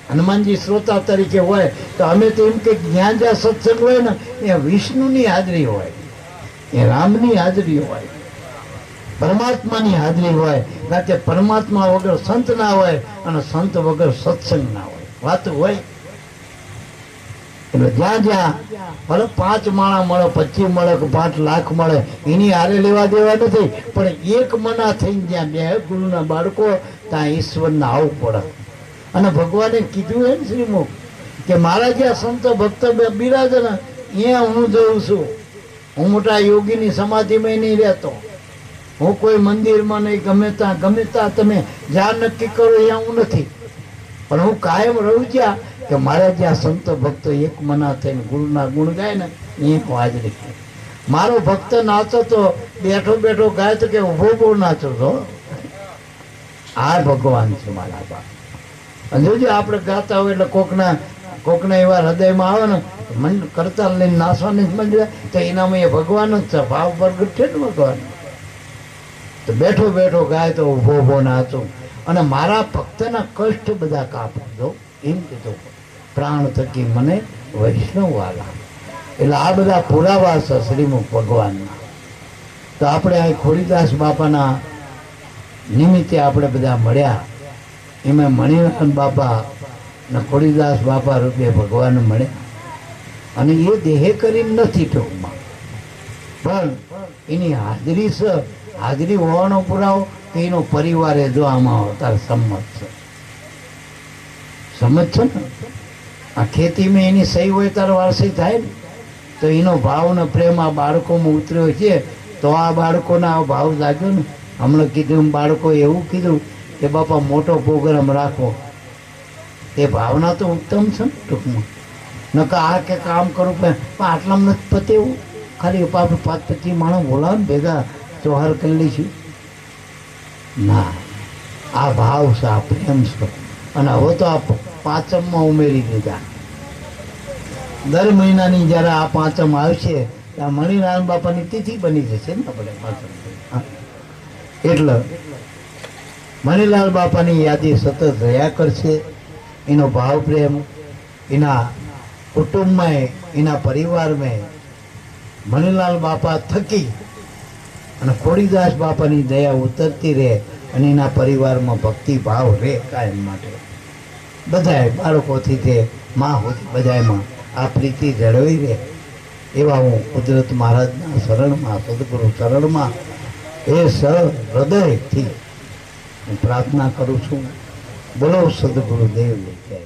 હનુમાનજી શ્રોતા તરીકે હોય. તો અમે તો એમ કે જ્યાં જ્યાં સત્સંગ હોય ને ત્યાં વિષ્ણુની હાજરી હોય, એ રામની હાજરી હોય, પરમાત્માની હાજરી હોય. કારણ કે પરમાત્મા વગર સંત ના હોય અને સંત વગર સત્સંગ ના હોય. વાત હોય એટલે જ્યાં જ્યાં ભલે 5 માળા મળે, 25 મળે કે 5 લાખ મળે, એની હારે લેવા દેવા નથી. પણ એક મના થઈને જ્યાં બે ગુરુના બાળકો ત્યાં ઈશ્વરને આવવું પડે. અને ભગવાને કીધું એમ શ્રીમુખ કે મારા જ્યાં સંતો ભક્ત બિરાજે ને ત્યાં હું જોઉં છું. હું મોટા યોગીની સમાધિમાં નહીં રહેતો, હું કોઈ મંદિરમાં નહીં, ગમે ત્યાં તમે જ્યાં નક્કી કરો ત્યાં હું નથી. પણ હું કાયમ રહું ત્યાં કે મારા જ્યાં સંતો ભક્તો એક મના થઈને ગુરુના ગુણ ગાય ને એ હાજરી. મારો ભક્ત નાચો તો બેઠો બેઠો ગાય તો કે ઉભો બહુ નાચો છો. આ ભગવાન છે મારા બાપ. અને જોજો આપણે ગાતા હોય એટલે કોકના કોકને એવા હૃદયમાં આવે ને મન કરતા લઈને નાસવાની જ મંડ્યા તો એનામાં એ ભગવાન જ છે, ભાવ પ્રગટ છે ને ભગવાન. તો બેઠો બેઠો ગાય તો ઊભો ઊભો નાચું અને મારા ભક્તના કષ્ટ બધા કાપજો એમ કીધું. પ્રાણ થકી મને વૈષ્ણવ વાલા. એટલે આ બધા પુરાવા છે શ્રીમુખ ભગવાનના. તો આપણે આ ખોડીદાસ બાપાના નિમિત્તે આપણે બધા મળ્યા. એમાં મણિનારાયણ બાપા ને ખોડીદાસ બાપા રૂપે ભગવાન મળ્યા. અને એ દેહે કરીને નથી ટૂંકમાં, પણ એની હાજરી છે. હાજરી હોવાનો પુરાવો કે એનો પરિવારે જો આમાં તાર સંમત છે. સમજ છે ને? આ ખેતીમાં એની સહી હોય તાર વારસી થાય ને, તો એનો ભાવ ને પ્રેમ આ બાળકોમાં ઉતર્યો છે. તો આ બાળકોના આ ભાવ જાગ્યો ને. હમણાં કીધું બાળકો એવું કીધું કે બાપા મોટો પ્રોગ્રામ રાખવો. એ ભાવના તો ઉત્તમ છે ને ટૂંકમાં. નકા આ કે કામ કરું પણ આટલામાં નથી પતેવું. ખાલી આપણે 5-25 માણસ બોલાવે ને ભેગા ચોહાર કરી લઈશું. ના, આ ભાવ છે, આ પ્રેમ છે. અને હવે તો આ પાંચમમાં ઉમેરી દીધા. દર મહિનાની જ્યારે આ પાંચમ આવશે ત્યાં મણિનારાયણ બાપાની તિથિ બની જશે ને આપણે પાંચમ. એટલે મણિલાલ બાપાની યાદી સતત રહ્યા કરશે. એનો ભાવ પ્રેમ એના કુટુંબમાં, એના પરિવારમાં મણિલાલ બાપા થકી અને ખોડીદાસ બાપાની દયા ઉતરતી રહે અને એના પરિવારમાં ભક્તિ ભાવ રહે કાયમ માટે. બધાએ બાળકોથી તે મા સુધી બધામાં આ પ્રીતિ જળવાઈ રહે એવા હું કુદરત મહારાજના શરણમાં, સદગુરુ શરણમાં એ હૃદયથી હું પ્રાર્થના કરું છું. બોલો સદગુરુદેવ જય.